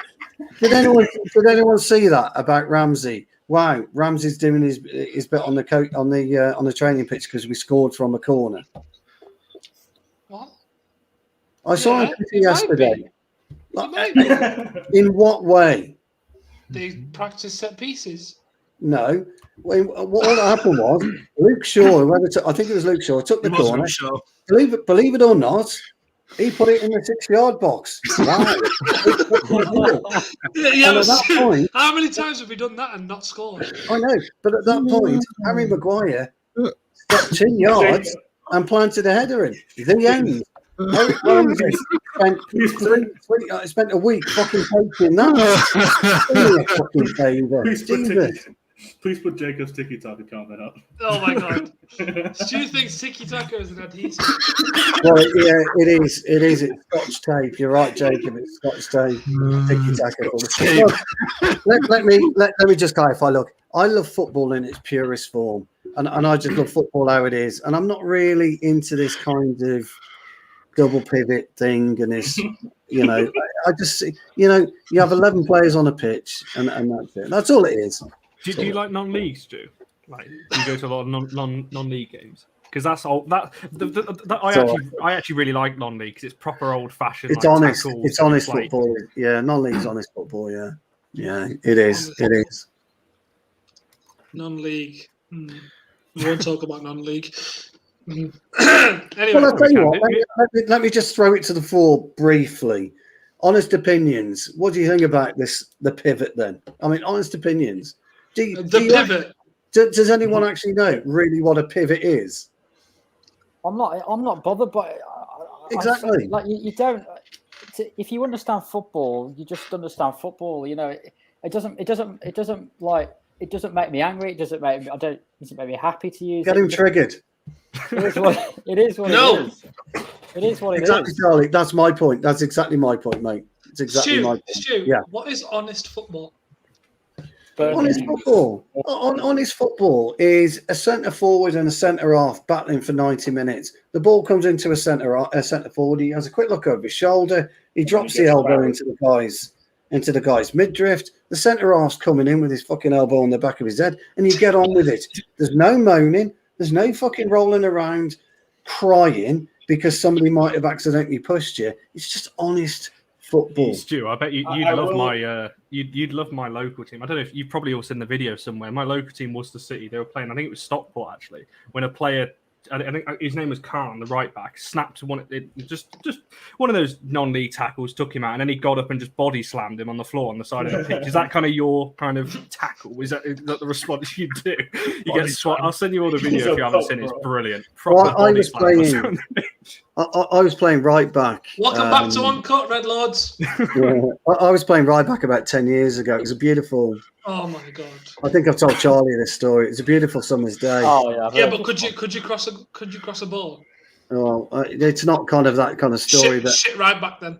Did anyone see that about Ramsey? Wow, Ramsey's doing his bit on the training pitch because we scored from a corner. What? I saw Yeah, him it might yesterday. be. Like, in what way? They practice set pieces. No. What all that happened was Luke Shaw, I think it was Luke Shaw, took the It was corner. Luke Shaw. Believe it or not, he put it in the 6-yard box. Wow. Yeah, And at that point, how many times have we done that and not scored? I know, but at that point, Harry Maguire stepped 10 yards and planted a header in. The end. Eric Ramsey spent a week fucking coaching that. Do me a fucking favour. Please put Jacob's tiki-taka comment up. Oh my god. Stu thinks tiki-taka is an adhesive. Well, yeah, it is. It's Scotch tape. You're right, Jacob. It's Scotch tape. Tiki-taka. Look, let me just clarify. Look, I love football in its purest form, and I just love football how it is. And I'm not really into this kind of double pivot thing and this, I just, you have 11 players on a pitch and that's it. That's all it is. Do you like non-leagues, Stu? Like, you go to a lot of non-league games? Because that's all that I actually really like non-league because it's proper old-fashioned. It's like, honest. tackles It's honest like, football. Yeah, non-league's honest football. Yeah, it is. It is. Non-league. We won't talk about non-league. Anyway, Well, I'll tell you what. Let me just throw it to the floor briefly. Honest opinions. What do you think about the pivot then? I mean, honest opinions. Pivot. Does anyone actually know really what a pivot is? I'm not bothered by it. Exactly. Like you don't. If you understand football, you just understand football. It doesn't make me angry. It doesn't make me happy to use. Get him triggered. It is what it is. It is what it exactly, is. Charlie. That's my point. That's exactly my point, mate. It's exactly my point. Stu, yeah. What is honest football? Honest football. Honest football is a centre forward and a centre half battling for 90 minutes. The ball comes into a centre forward. He has a quick look over his shoulder. He drops the elbow into the guy's midriff. The centre half's coming in with his fucking elbow on the back of his head, and you get on with it. There's no moaning. There's no fucking rolling around, crying because somebody might have accidentally pushed you. It's just honest football. Stu, I bet you'd love my local team. I don't know if you've probably all seen the video somewhere. My local team, Worcester City, they were playing. I think it was Stockport actually. When a player, I think his name was Khan, the right back, snapped just one of those non-league tackles, took him out, and then he got up and just body slammed him on the floor on the side of the pitch. Is that kind of your kind of tackle? Is that the response you do? You get swat. I'll send you all the video if you haven't seen it. It's brilliant. I was playing right back. Welcome back to Uncut, Red Lords. Yeah, I was playing right back about 10 years ago. It was a beautiful. Oh my god! I think I've told Charlie this story. It's a beautiful summer's day. Oh yeah. Yeah, but could you cross a ball? Well, it's not kind of that kind of story. Shit right back then.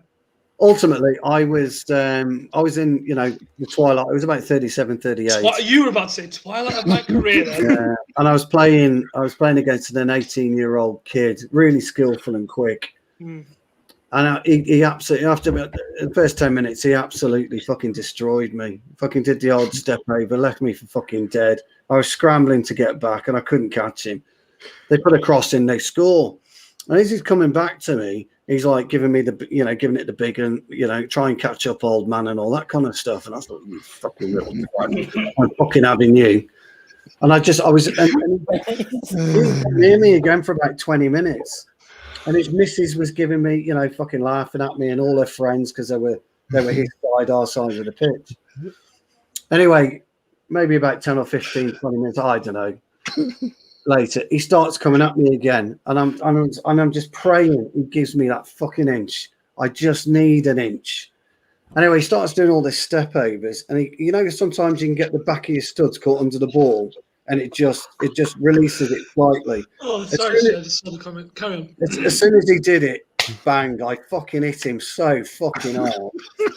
Ultimately, I was in the twilight. It was about 37, 38. What you were about to say? Twilight of my career. Then. Yeah, and I was playing against an 18-year-old kid, really skillful and quick. And he absolutely, after the first 10 minutes, he absolutely fucking destroyed me. Fucking did the odd step over, left me for fucking dead. I was scrambling to get back, and I couldn't catch him. They put a cross in, they score. And as he's coming back to me, he's like giving it the big and, try and catch up, old man, and all that kind of stuff. And I thought, you fucking little twat, I'm fucking having you. And he was near me again for about 20 minutes. And his missus was giving me, fucking laughing at me and all her friends because they were his side, our side of the pitch. Anyway, maybe about 10 or 15, 20 minutes, I don't know. Later, he starts coming at me again, and I'm just praying he gives me that fucking inch. I just need an inch. Anyway, he starts doing all this step overs, and sometimes you can get the back of your studs caught under the ball. and it just releases it slightly. Oh, As sorry, soon I just saw the comment. Carry on. As soon as he did it, bang! I fucking hit him so fucking hard.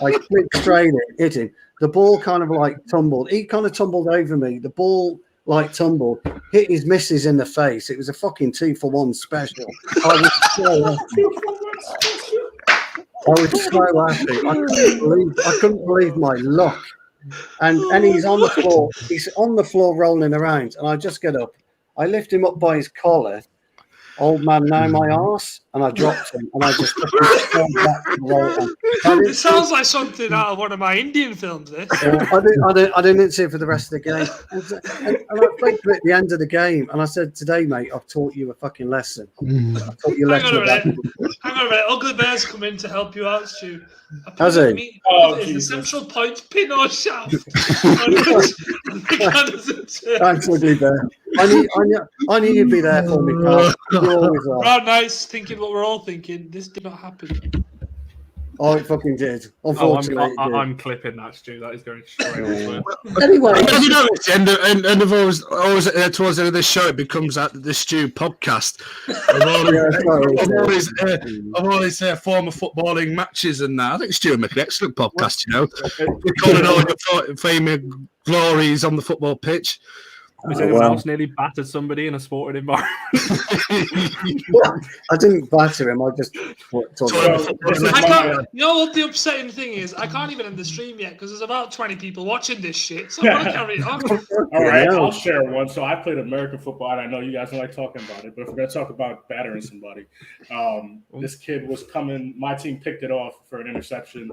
I flicked straight it, hit him. The ball kind of like tumbled. He kind of tumbled over me. The ball like tumbled, hit his missus in the face. It was a fucking 2-for-1 special. I was so happy. I couldn't believe my luck. And he's on the floor. He's on the floor rolling around. And I just get up. I lift him up by his collar. Old man, know my arse, and I dropped him, and I just fell back to the right. It sounds like something out of one of my Indian films. This. I didn't see it for the rest of the game, and I played at the end of the game, and I said, "Today, mate, I've taught you a fucking lesson. I've taught you a lesson." Hang on a minute. Ugly Bear's come in to help you out, Stu. Has he? Is the central point pin or shaft? Thanks, Ugly Bear. I knew you'd be there for me, Carl. You're always there. Oh, nice. Thinking what we're all thinking. This did not happen. Oh, it fucking did. Unfortunately, I'm clipping that, Stu. That is going straight away. Anyway, you know, and of always towards the end of this show, it becomes the Stu podcast of all his former footballing matches, and I think Stu would make an excellent podcast. You know, recalling all your famous glories on the football pitch. Has anyone else nearly battered somebody in a sporting environment? I didn't batter him. I just You know what the upsetting thing is? I can't even end the stream yet because there's about 20 people watching this shit. So I'm going to carry it on. All right, I'll share one. So I played American football, and I know you guys don't like talking about it, but if we're going to talk about battering somebody, this kid was coming. My team picked it off for an interception.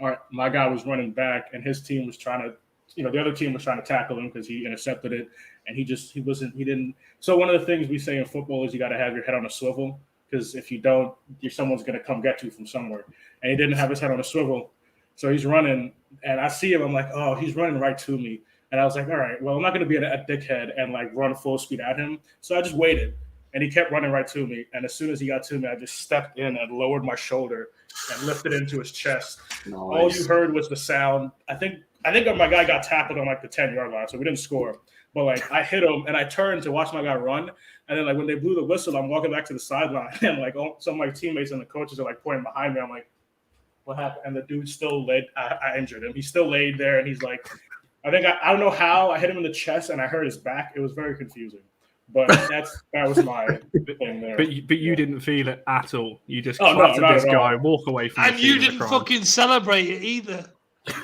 All right, my guy was running back, and his team was trying to. The other team was trying to tackle him because he intercepted it, and he didn't. So one of the things we say in football is you got to have your head on a swivel, because if you don't, someone's going to come get you from somewhere. And he didn't have his head on a swivel, so he's running, and I see him. I'm like, oh, he's running right to me, and I was like, all right, well, I'm not going to be a dickhead and like run full speed at him. So I just waited, and he kept running right to me. And as soon as he got to me, I just stepped in and lowered my shoulder and lifted into his chest. Nice. All you heard was the sound. I think my guy got tackled on like the 10-yard line, so we didn't score. But like I hit him, and I turned to watch my guy run, and then like when they blew the whistle, I'm walking back to the sideline, and like some of my teammates and the coaches are like pointing behind me. I'm like, "What happened?" And the dude still laid. I injured him. He still laid there, and he's like, I don't know how I hit him in the chest, and I hurt his back. It was very confusing. But that was my thing there. But you didn't feel it at all. You just clapped at this guy, walk away from. And you didn't fucking celebrate it either.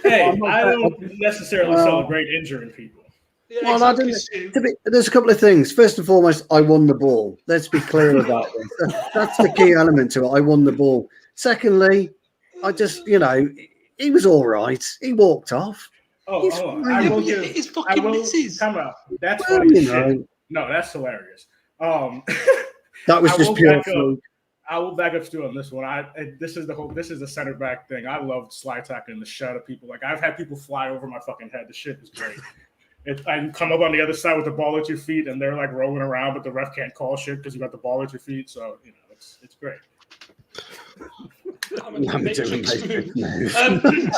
Hey, I don't necessarily celebrate injuring people. Yeah, well, exactly. There's a couple of things. First and foremost, I won the ball. Let's be clear about this. That's the key element to it. I won the ball. Secondly, I just, he was all right. He walked off. His fucking misses. Come out. That's funny. No, that's hilarious. That was just pure fluke. I will back up Stu on this one. This is the center back thing. I love slide tackling the shit out of people. Like I've had people fly over my fucking head. The shit is great. I come up on the other side with the ball at your feet, and they're like rolling around, but the ref can't call shit because you got the ball at your feet. So it's great.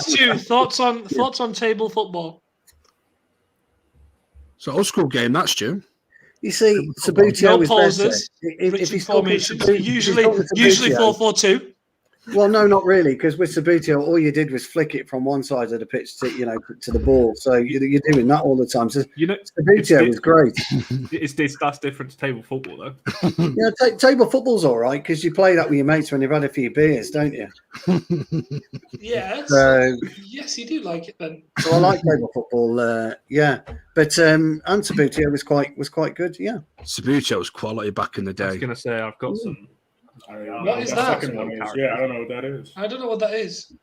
Stu, thoughts on table football? It's an old school game, that's Stu. You see, Sabutio no pauses, if he's formations, usually 4-4-2. Well, no, not really, because with Sabutio, all you did was flick it from one side of the pitch to to the ball. So you're doing that all the time. So Sabutio was great. That's different to table football, though. Yeah, table football's all right because you play that with your mates when you've had a few beers, don't you? Yeah. Yes, you do like it then. So I like table football. Yeah, but Sabutio was quite good. Yeah, Sabutio was quality back in the day. I was going to say I've got some. What is that? Yeah, I don't know what that is. I don't know what that is.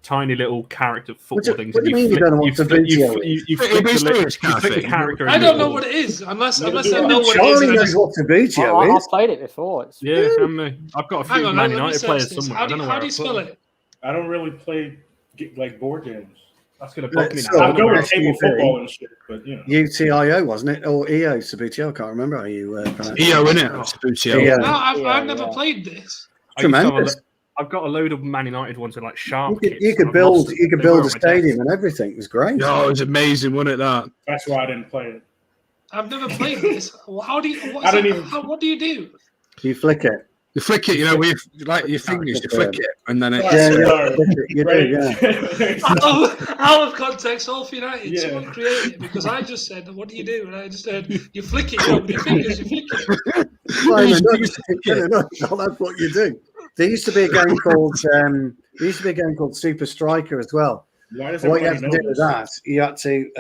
Tiny little character football things. What do you mean you don't know what Sabutio is? You flip the character. I don't know what it is unless I know what it Charlie is. knows what Sabutio is. I've played it before. I've got a few Man United players somewhere. How do you spell it? I don't really play like board games. That's going to bug me now. now. I'm going with table football and shit, but UTIO, wasn't it? Or EO, Sabutio. I can't remember how you pronounce it. EO, innit? Sabutio. Yeah. No, I've never played this. Tremendous. I've got a load of Man United ones with like sharp. You could build a stadium and everything. It was great. No, it was amazing, wasn't it? That's why I didn't play it. I've never played this. How do you? I don't even- What do you do? You flick it. You flick it, with like your fingers. You flick it, and then it. You do, yeah. Out of context, all for United. Yeah. Someone created it because I just said, "What do you do?" And I just said, "You flick it with your fingers. You flick it." Well, that's what you do. There used to be a game called Super Striker as well. Why does What you had everybody to know do with this? that, you had to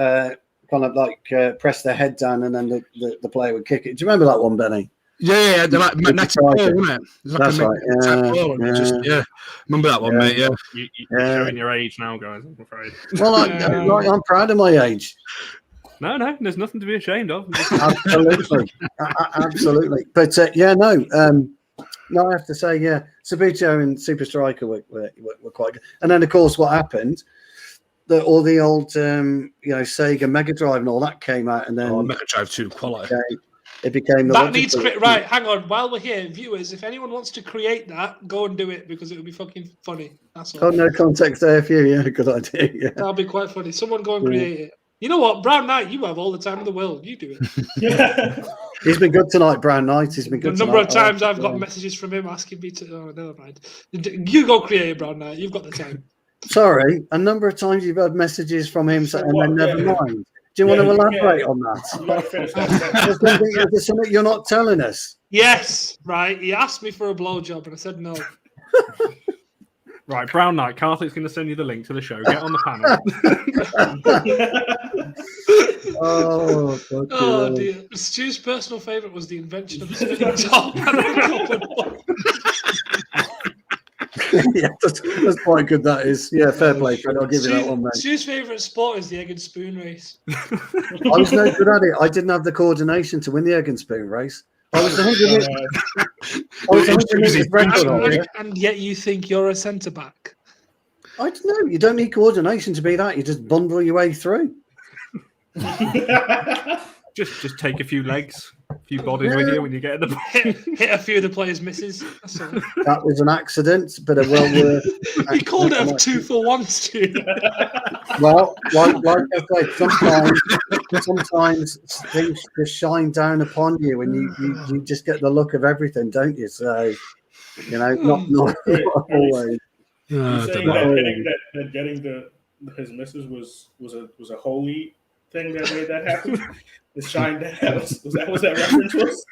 kind of like press their head down, and then the player would kick it. Do you remember that one, Benny? Yeah, they're like magnetic ball, isn't it? It's like That's a right. magnetic ball, and it just, remember that one, mate? Yeah. You're showing your age now, guys. I'm afraid. Well, I'm proud of my age. No, there's nothing to be ashamed of. Absolutely. But no, I have to say, Subbuteo and Super Striker were quite good. And then, of course, what happened? All the old, Sega Mega Drive and all that came out, and then Mega Drive 2 quality. It became the that needs right. Hang on, while we're here, viewers, if anyone wants to create that, go and do it because it would be fucking funny. That's all. Oh, no context AFU, yeah, good idea. Yeah. That'll be quite funny. Someone go and create it. You know what, Brown Knight, you have all the time in the world. You do it. He's been good tonight, Brown Knight. He's been good. The number of times I've got messages from him asking me to. Oh, never mind. You go create it, Brown Knight. You've got the time. Sorry, a number of times you've had messages from him and then never mind. Do you want to elaborate on that? You gotta finish that. There's something you're not telling us. Yes, right. He asked me for a blowjob and I said no. Right, Brown Knight. Karthik's going to send you the link to the show. Get on the panel. Oh dear. Stu's personal favourite was the invention of the spinning top. Yeah, that's quite good. That is, fair play, Fred. I'll give you that one, mate. Stu's favourite sport is the egg and spoon race. I was no good at it. I didn't have the coordination to win the egg and spoon race. I was the 100 meters record holder. And yet you think you're a centre back. I don't know. You don't need coordination to be that. You just bundle your way through. Just take a few legs, a few bodies with you when you get in the hit a few of the players' misses. That's all. That was an accident, but a well worth. You called it a 2 for 1, Stu. Well, like I say, sometimes things just shine down upon you, and you just get the look of everything, don't you? So, not always. You're saying that getting his misses was a holy thing that made that happen. The shine down. Was that reference was?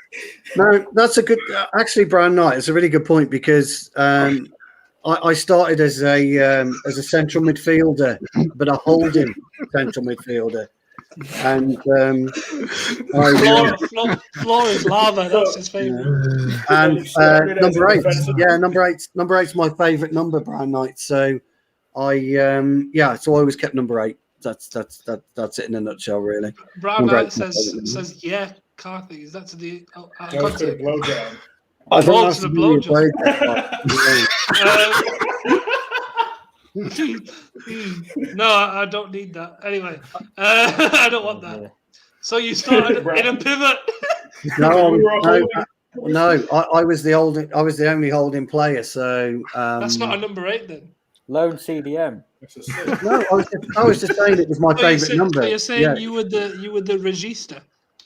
No, that's a good. Actually, Brown Knight, it's a really good point because I started as a central midfielder, but a holding central midfielder, and floor is lava. That's his favourite. And number eight's my favourite number, Brown Knight. So so I always kept number 8. That's it in a nutshell, really. Brown Knight says yeah, Carthy. Is that to the blowjob? I don't have to to the blowjob. No, I don't need that. Anyway, I don't want that. So you started in a pivot. No, I was the only holding player. So that's not a number 8 then. Lone CDM. No, I was just saying it was my favourite number. So you're saying you were the regista.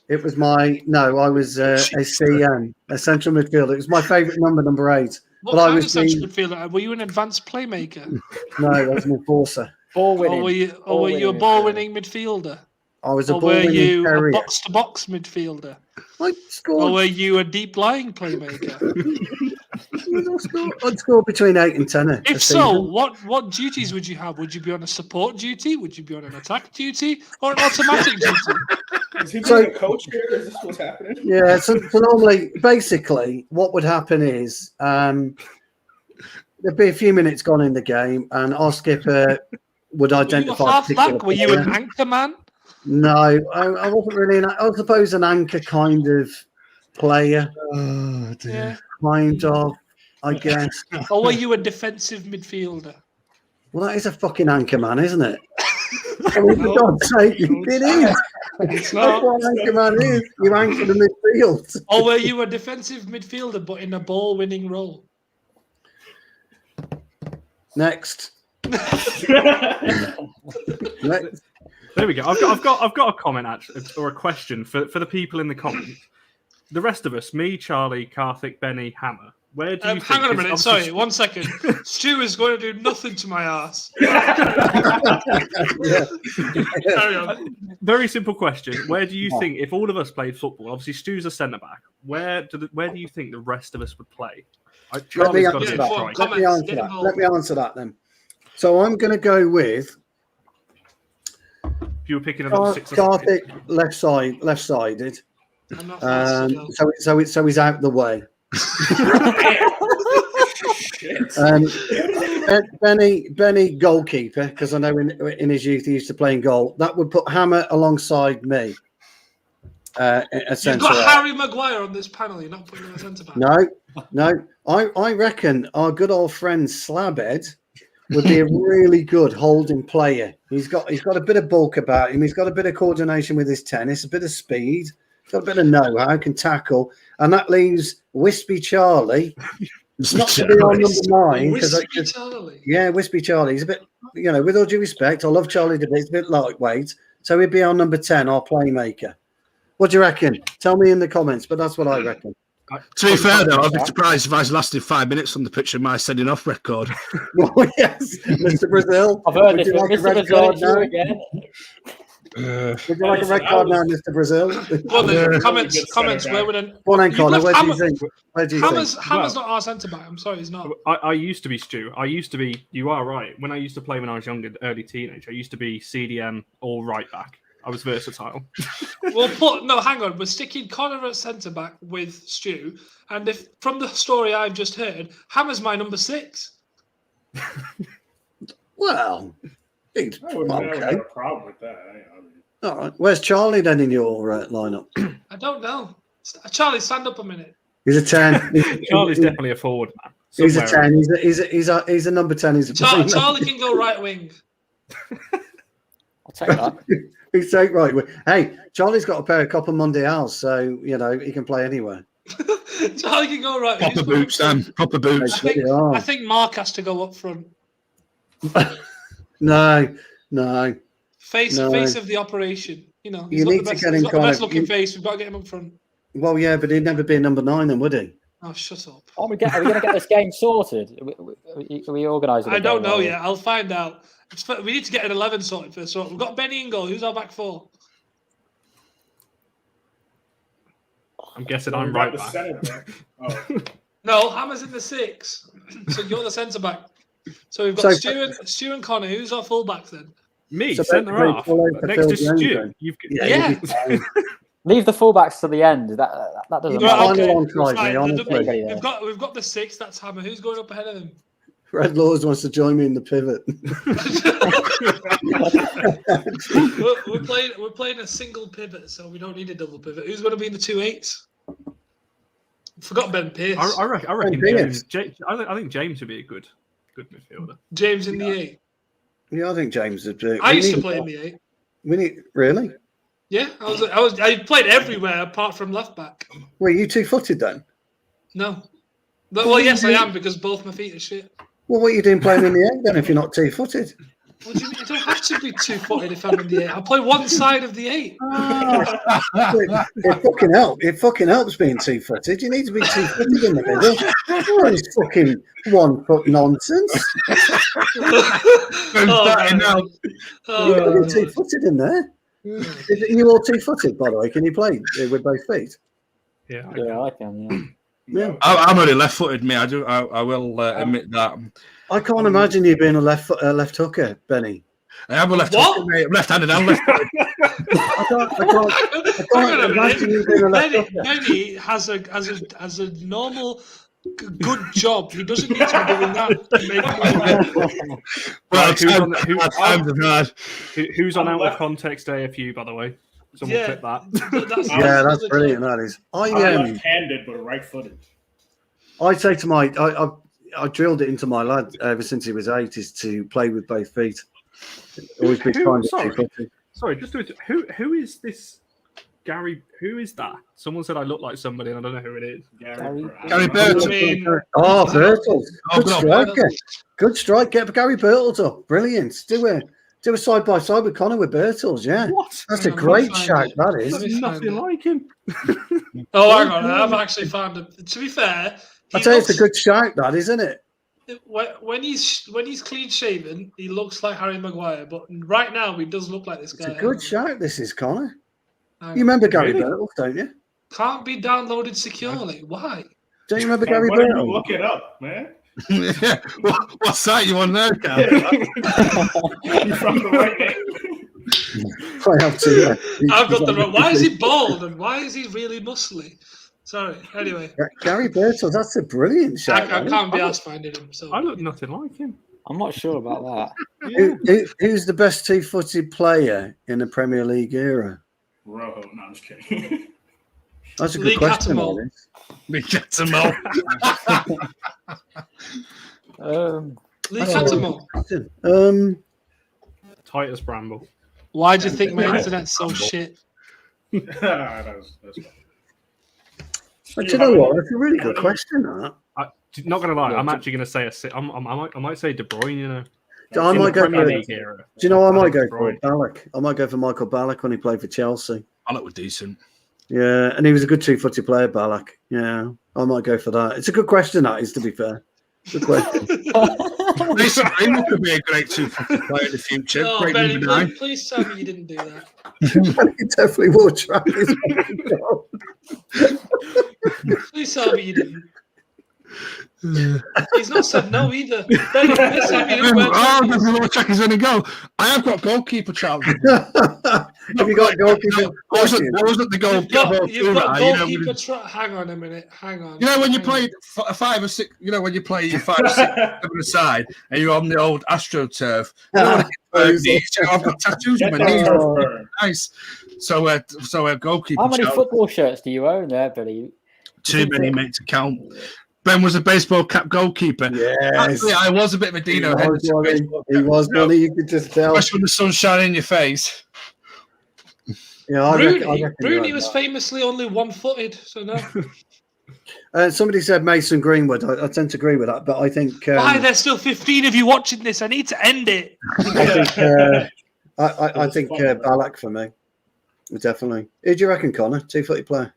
It was I was a CM, a central midfielder. It was my favourite number 8. What kind of central midfielder? Were you an advanced playmaker? No, I was an enforcer. Ball winning. Or were you a ball winning midfielder? I was a or ball were winning you carrier. a box to box midfielder? I scored. Or were you a deep lying playmaker? I'd score between 8 and 10. If so, what duties would you have? Would you be on a support duty? Would you be on an attack duty or an automatic duty? Is he being a coach here? Is this what's happening? Yeah. So normally, basically, what would happen is there'd be a few minutes gone in the game, and our skipper would identify. Were you a half-back? Were you an anchor man? No, I wasn't really. I suppose an anchor kind of player. Oh dear. Yeah. Kind of, I guess. Or were you a defensive midfielder? Well, that is a fucking anchor man, isn't it? I mean, for God's sake, it is. It's That's not. what an anchor man is. You anchor the midfield. Or were you a defensive midfielder but in a ball-winning role? Next. Next. There we go. I've got a comment actually, or a question for the people in the comments. The rest of us, me, Charlie, Karthik, Benny, Hammer. Where do you think? Hang on a minute. Sorry, 1 second. Stu is going to do nothing to my ass. Carry on. Very simple question. Where do you think, if all of us played football, obviously Stu's a centre back, where do you think the rest of us would play? Let me answer that then. So I'm going to go with. If you were picking another six, Karthik left-sided. I'm not So he's out the way. Benny goalkeeper, because I know in his youth he used to play in goal. That would put Hammer alongside me. You've got Harry Maguire on this panel. You're not putting him a centre back. No. I reckon our good old friend Slabhead would be a really good holding player. He's got a bit of bulk about him. He's got a bit of coordination with his tennis, a bit of speed. He's got a bit of know-how, can tackle, and that leaves Wispy Charlie. Not to be on number 9. Wispy Charlie. Yeah, Wispy Charlie. He's a bit, with all due respect, I love Charlie to bits. He's a bit lightweight, so he'd be our number 10, our playmaker. What do you reckon? Tell me in the comments, but that's what I reckon. To be fair, though, I'd be surprised if I lasted 5 minutes on the pitch of my sending off record. Oh, yes, Mr. Brazil. I've heard this. Mr. Brazil again. Would you like a red card now, Mr. Brazil? Go on then. Comments. Where would Go on then, Connor. Where do you think? Hammer's not our centre back. I'm sorry, he's not. I used to be Stu. You are right. When I used to play when I was younger, early teenage, I used to be CDM or right back. I was versatile. Hang on. We're sticking Connor at centre back with Stu, and if from the story I've just heard, Hammer's my number 6. Well, I wouldn't have a problem with that. All right. Where's Charlie then in your lineup? I don't know. Charlie, stand up a minute. He's a 10. Charlie's definitely a forward man. He's a 10. He's a number 10. Charlie can go right wing. I'll take that. He's take right wing. Hey, Charlie's got a pair of Copa Mundials, so he can play anywhere. Charlie can go right wing. Proper boots, Sam. Proper boots. I think Mark has to go up front. No. Face of the operation. He's got the best looking face. We've got to get him up front. Well, yeah, but he'd never be a number 9 then, would he? Oh, shut up. Are we going to get this game sorted? Are we organising? I don't know yet. I'll find out. We need to get an 11 sorted first. So we've got Benny in goal. Who's our back 4? I'm guessing I'm right back. No, Hammer's in the 6. So you're the centre back. So we've got Stu and Connor. Who's our full back then? Me, centre half. Next to Stu. Yeah. Leave the fullbacks to the end. That doesn't matter. We've got the 6. That's Hammer. Who's going up ahead of him? Red Laws wants to join me in the pivot. we're playing a single pivot, so we don't need a double pivot. Who's going to be in the 2-8s? Forgot Ben Pearce. I reckon James. I think James would be a good midfielder. James in the 8. Yeah, I think James would be. I used to play in the 8. We need really. Yeah, I played everywhere apart from left back. Were you 2-footed then? No. Well, yes, I am because both my feet are shit. Well, what are you doing playing in the 8 then if you're not 2-footed? What do you mean? I don't have to be 2-footed if I'm in the 8. I'll play one side of the 8. It fucking helps being 2-footed. You need to be 2-footed in the middle. Oh, it's fucking 1 foot nonsense. You got to be 2-footed in there. You all 2-footed, by the way. Can you play with both feet? Yeah, I can. Yeah. I'm only left-footed, me. I will admit that. I can't imagine you being a left hooker, Benny. I am a left-hooker, mate. I'm left-handed and left-footed. I can't imagine you being a left hooker. Benny has a normal good job. He doesn't need to be doing that. Who's on out of context AFU, by the way? Someone clip that. That's brilliant. That is. I'm left-handed but right-footed. I say to I drilled it into my lad ever since he was 8 is to play with both feet. Always be trying to Sorry, just do it. Who is this Gary? Who is that? Someone said I look like somebody, and I don't know who it is. Gary Birtles. Birtles. Good strike. Get Gary Birtles up. Brilliant. Do a side by side with Connor with Birtles, yeah. What? That's a Hang on, great let me shout, find it. that is. Let me find Nothing it. like him. Oh, hang on. I've actually found it. To be fair, I tell you, it's a good shout, that, isn't it? when he's clean shaven, he looks like Harry Maguire. But right now, he does look like this It's guy. a good shout, this is, Connor. Hang You on. remember Gary Really? Birtles, don't you? Can't be downloaded securely. Why? Don't you remember Hey, Gary why don't you Birtles? look it up, man? Yeah. What's that you want to know, Cal? You from the right name? I have to, yeah. I've got the wrong. Why is he bald and why is he really muscly? Sorry. Anyway, Gary Birtles, that's a brilliant I shout. that is. can't be asked finding him. So I look nothing like him. I'm not sure about that. Who's the best two-footed player in the Premier League era? Rojo. No, I'm just kidding. That's a Lee good question. Catamol. that is. We get them all. Lee That's a Catamol. good question. Titus Bramble. Why do you think my internet's so shit? that's fine. But you know what? That's a really good question, that. Not gonna lie, I'm actually gonna say I might say De Bruyne. You know, I in might the go Premier for. League era. Do you know I might think go De for Bruyne. Ballack? I might go for Michael Ballack when he played for Chelsea. I look decent. Yeah, and he was a good two-footed player, Ballack. Yeah, I might go for that. It's a good question, that is, to be fair. Good question. Mason Greenwood could be a great two-footed player in the future. Oh, Great Benny, number 9. please tell me you didn't do that. He definitely will try his Please tell me you didn't. He's not said no either. Benny, please tell me you didn't wear trackers. Oh, the trackers only go. I have got goalkeeper trousers. Have you got goalkeeper? I wasn't the goalkeeper. You've got goalkeeper. Hang on a minute. Hang on. You know when you Hang on. play 5 or 6. You know when you play 5 or 6 on the side, and you're on the old AstroTurf. You know, I've got tattoos on my knees. Nice. So goalkeeper. How many football shirts do you own there, Billy? Too many, mate, to count. Ben was a baseball cap goalkeeper. Yes. Actually, I was a bit of a Dino Henderson. He was, Billy. You could just tell. Especially when the sun's shining in your face. Yeah, Rooney was famously only one-footed, so no. Somebody said Mason Greenwood. I tend to agree with that, but I think why there's still 15 of you watching this? I need to end it. I think Ballack for me, definitely. Who do you reckon, Connor? Two-footed player.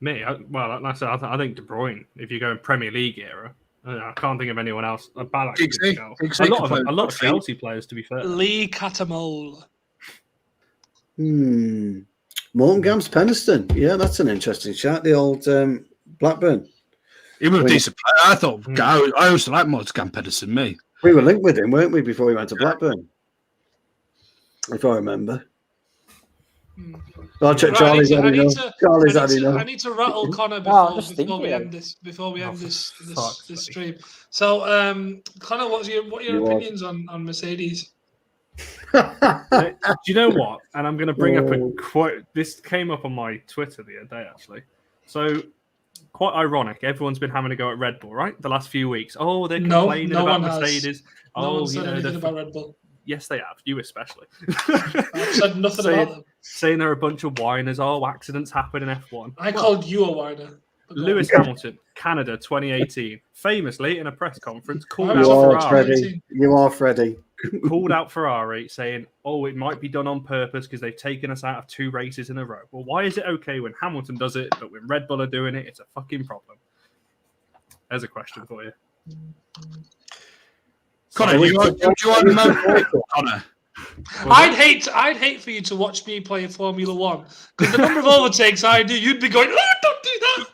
Me, like I said, I think De Bruyne. If you go in Premier League era, I can't think of anyone else. Ballack. A lot of Chelsea players, to be fair. Lee Catamol. Morton Gams Penniston. Yeah, that's an interesting shout. The old Blackburn. He was a decent player. I thought. I used to like Morton Gams Penniston. Me. We were linked with him, weren't we, before we went to Blackburn? If I remember. Oh, Charlie's had enough. I need to rattle Connor before we end this. Before we end this stream. So, Connor, what are your opinions on Mercedes? Do you know what? And I'm going to bring up a quote. This came up on my Twitter the other day, actually. So, quite ironic. Everyone's been having a go at Red Bull, right? The last few weeks. Oh, they're complaining about Mercedes. No one said anything about Red Bull. Yes, they have. You especially. I've said nothing about them. Saying they're a bunch of whiners. Oh, accidents happen in F1. I called you a whiner. Lewis Hamilton, Canada 2018, famously in a press conference called You out are Ferrari. Freddie. You are Freddie. Called out Ferrari, saying, "Oh, it might be done on purpose because they've taken us out of 2 races in a row." Well, why is it okay when Hamilton does it, but when Red Bull are doing it, it's a fucking problem? There's a question for you. Connor, do you want to know? Connor. I'd hate for you to watch me play Formula One because the number of overtakes I do, you'd be going, "Oh, don't do that."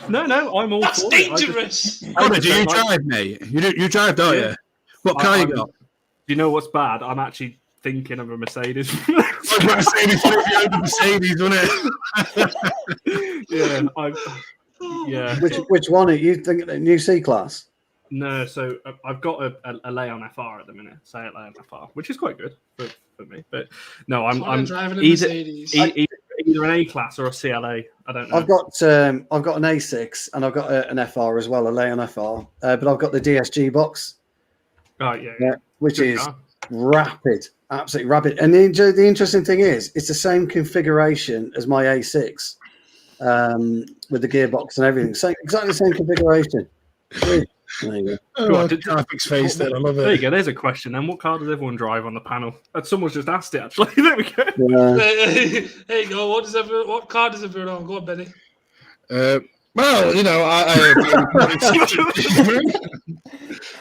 No, I'm all That's for dangerous. Connor, do you drive, mate? You drive, don't you? What car you got? Do you know what's bad? I'm actually thinking of a Mercedes. Mercedes, wasn't it? Yeah. Which one are you thinking? The new C class? No, so I've got a Leon FR at the minute, Seat Leon FR, which is quite good for me. But no, I'm driving a either an A class or a CLA. I don't know. I've got an A6 and I've got an FR as well, a Leon FR. But I've got the DSG box. Oh yeah. Which Good is car. rapid, absolutely rapid. And the interesting thing is, it's the same configuration as my A6 with the gearbox and everything. Exactly the same configuration. There you go. Oh, Go on, Carthag's face then. I love There you it. go. There's a question. And what car does everyone drive on the panel? Someone's just asked it. Actually, there we go. Yeah. There you go. What car does everyone own? Go on, Benny. Well, you know,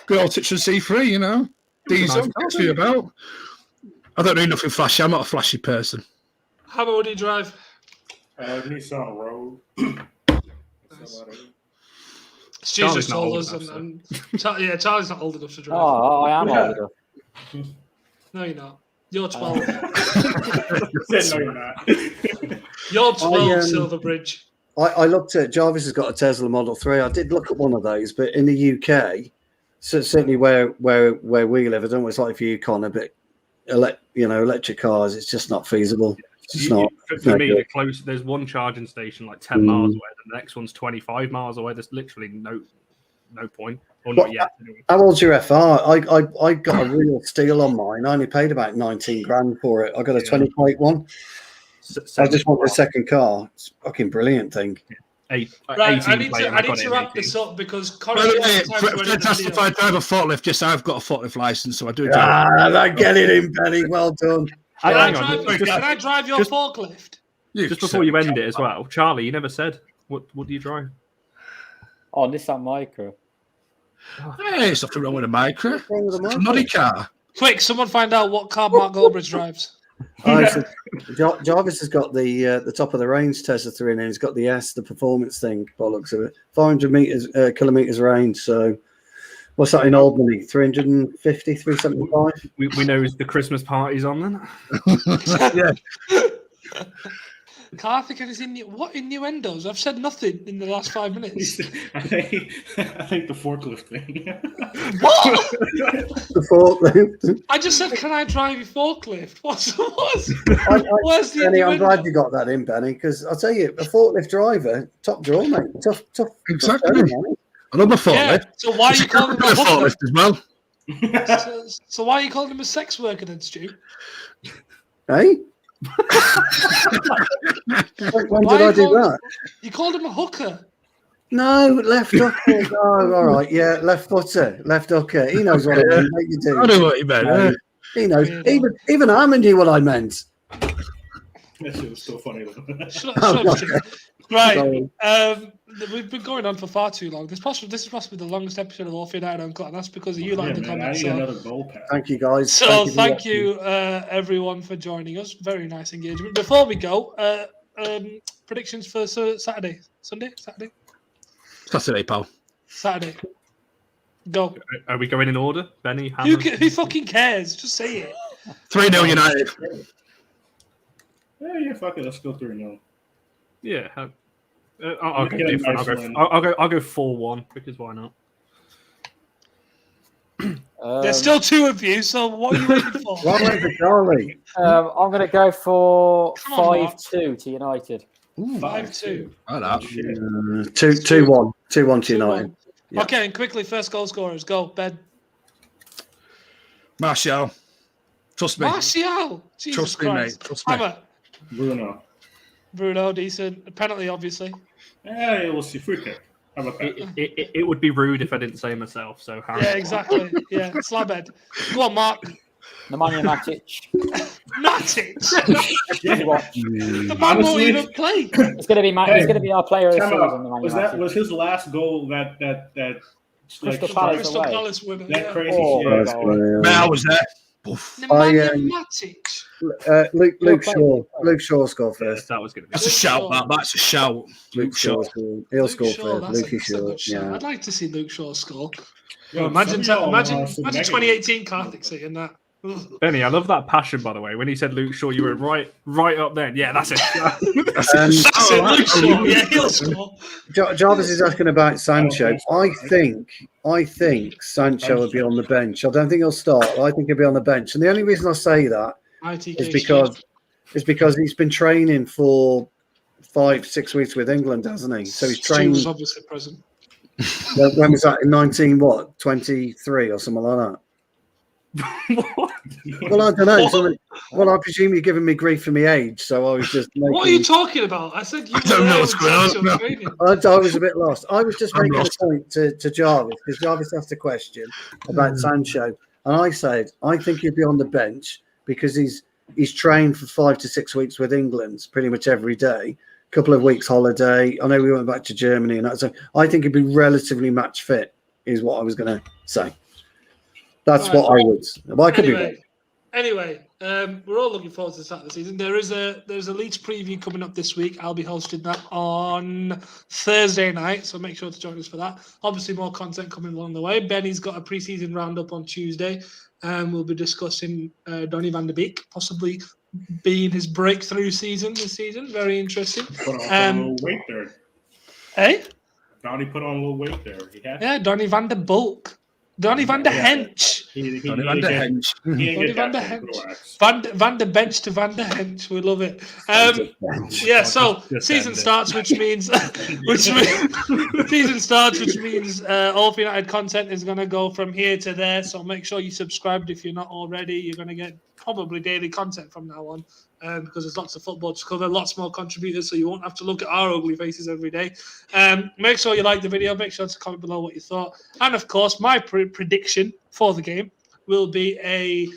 good old Citroen C3, you know. Diesel, nice car, gets me about. I don't need nothing flashy. I'm not a flashy person. Hammer, what do you drive? Nissan Rogue. Nice. Stu's just not told old us, enough, and yeah, Charlie's not old enough to drive. Oh, I am old enough. No, you're not. You're 12. No, you're not. You're 12, Silverbridge. I looked at Jarvis has got a Tesla Model 3. I did look at one of those, but in the UK, so certainly where we live, I don't know what it's like for you, Connor, but electric cars, it's just not feasible. It's just not. For me, there's one charging station like 10 miles away, and the next one's 25 miles away. There's literally no point, or not yet. Anyway. How old's your FR? I got a real steal on mine. I only paid about 19 grand for it. I got a 20 plate one. I just want the second car. It's a fucking brilliant thing. Right, I need to wrap this up because Connor. Fantastic if I drive a forklift. Yes, I've got a forklift license, so I do. Get it in, Benny. Well done. Can I drive your forklift? Just before you end it as well, Charlie, you never said what do you drive? Oh, Nissan Micro. Hey, there's nothing wrong with a Micro. It's a muddy car. Quick, someone find out what car Mark Goldbridge drives. Jarvis has got the top of the range Tesla 3 in, and he's got the S, the performance thing, by the looks of it. 500 kilometers range. So, what's that in Albany? 350, 375? We know the Christmas party's on then. Yeah. Karthik and his what innuendos? I've said nothing in the last 5 minutes. I think the forklift thing. What? The forklift. I just said, can I drive your forklift? Where's the Benny, I'm innuendo? glad you got that in, Benny, because I'll tell you, a forklift driver, top draw, mate. Tough. Exactly. Tough going, Another forklift. Yeah, so why are you calling him a hooker? forklift as well? So why are you calling him a sex worker then, Stu? Hey? When did I do that? You called him a hooker. No, left hooker. Oh, all right. Yeah, left footer, left hooker. He knows what I meant. What you do. I know what you meant. He knows. Even Armin knew what I meant. That shit was still funny though. Shut up, Stu. Right. We've been going on for far too long. This is possibly the longest episode of All Fear Night Uncut, and that's because of you in the comments. I need another goal pass. Thank you, guys. So thank you, everyone, for joining us. Very nice engagement. Before we go, predictions for Saturday, pal. Saturday. Go. Are we going in order? Benny, Hammer? Who fucking cares? Just say it. 3-0 United. Yeah, fuck it. Let's go 3-0. Yeah. I'll go different. I'll go 4-1 because why not? There's still two of you, so what are you waiting for? Well, wait for Charlie. I'm going to go for Come on, Mark. 5-2 to United. 5-2. I know. 2-1. 2-1 to United. Yeah. Okay, and quickly, first goal scorers. Go, Ben. Martial. Trust me. Martial. Jesus Trust me, Christ. mate. Trust me. Hammer. Bruno, decent. Penalty, obviously. Yeah, we'll see. Free kick. How about that? It would be rude if I didn't say myself. So Harry. Yeah, exactly. Yeah, slabhead. Go on, Mark. Nemanja Matic. Matic. Yeah. The man won't even play. It's going to be our player of the season. Was his last goal that Crystal Palace Crystal away. Palace winner. that Yeah. crazy Oh, shit? Man, I was there. Oof. Nemanja Matic. Luke Shaw scored first. That was going to be. That's a shout. That's a shout. Luke Shaw. He'll score Shaw, first. that's Luke a Shaw. good shout. Yeah. I'd like to see Luke Shaw score. Yo, Imagine some of y'all 2018 Karthik saying that. Ugh. Benny, I love that passion, by the way. When he said Luke Shaw, you were right up there. Yeah, that's it. That's it, Luke Shaw. Yeah, he'll score. Jarvis is asking about Sancho. I think Sancho will be on the bench. I don't think he'll start. I think he'll be on the bench. And the only reason I say that is because he's been training for 5-6 weeks with England, hasn't he? So he's Stu trained. was obviously present. When was that? In 23 or something like that. What? Well, I don't know. Well, I presume you're giving me grief for my age, so I was just. What are you talking about? I said you I don't were know there what's with going on, Sancho no. training. I was a bit lost. I was just I'm making lost. a point to Jarvis, because Jarvis asked a question about Sancho, and I said I think he'd be on the bench because he's trained for 5 to 6 weeks with England pretty much every day. Couple of weeks holiday. I know we went back to Germany and that. So I think he'd be relatively match fit, is what I was going to say. That's Right. what I would. Well, I could be wrong. Anyway, we're all looking forward to the start of the season. There's a Leeds preview coming up this week. I'll be hosting that on Thursday night, so make sure to join us for that. Obviously, more content coming along the way. Benny's got a pre-season roundup on Tuesday, and we'll be discussing Donny van de Beek possibly being his breakthrough season this season. Very interesting. Put on a little weight there. Hey? Donny put on a little weight there. Yeah, Donny van de Bulk. Donny van de Hench. Donny van de Hench. Donny van de Hench. Van de Bench to Van de Hench. We love it. Yeah, so season starts, which means season starts, which means all of United content is going to go from here to there. So make sure you subscribed if you're not already. You're going to get probably daily content from now on. Because there's lots of football to cover, lots more contributors, so you won't have to look at our ugly faces every day. Make sure you like the video, make sure to comment below what you thought. And of course, my prediction for the game will be I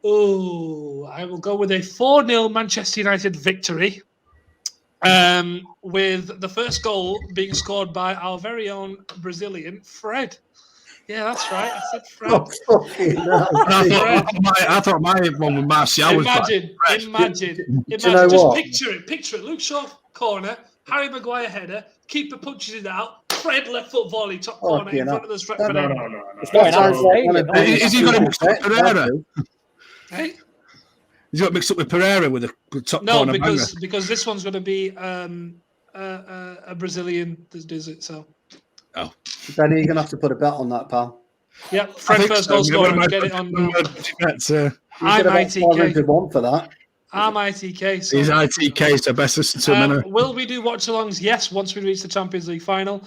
will go with a 4-0 Manchester United victory. With the first goal being scored by our very own Brazilian, Fred. Yeah, that's right. I said Fred. I thought my one with Martial was Imagine. you know just what? picture it. Luke Shaw corner, Harry Maguire header, keeper punches it out, Fred left foot volley, top corner in front of the Stretford end. No. Is he got mixed up with Pereira? Hey? He's got mixed up with Pereira with the top corner. No, because this one's going to be a Brazilian that does it. So. Oh. Benny, you're going to have to put a bet on that, pal. Yep, Fred first goal scorer. Get it on. I'm ITK. One for that. I'm ITK. So he's ITK, so best listen to him. Will we do watch-alongs? Yes, once we reach the Champions League final.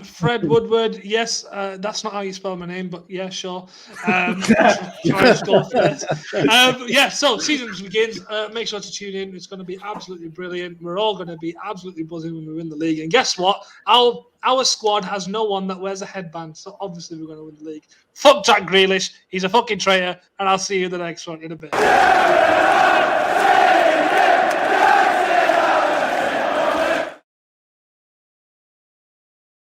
Fred Woodward, yes. That's not how you spell my name, but yeah, sure. Try to score first. Yeah, so season begins. Make sure to tune in. It's going to be absolutely brilliant. We're all going to be absolutely buzzing when we win the league. And guess what? Our squad has no one that wears a headband, so obviously we're going to win the league. Fuck Jack Grealish. He's a fucking traitor, and I'll see you in the next one in a bit.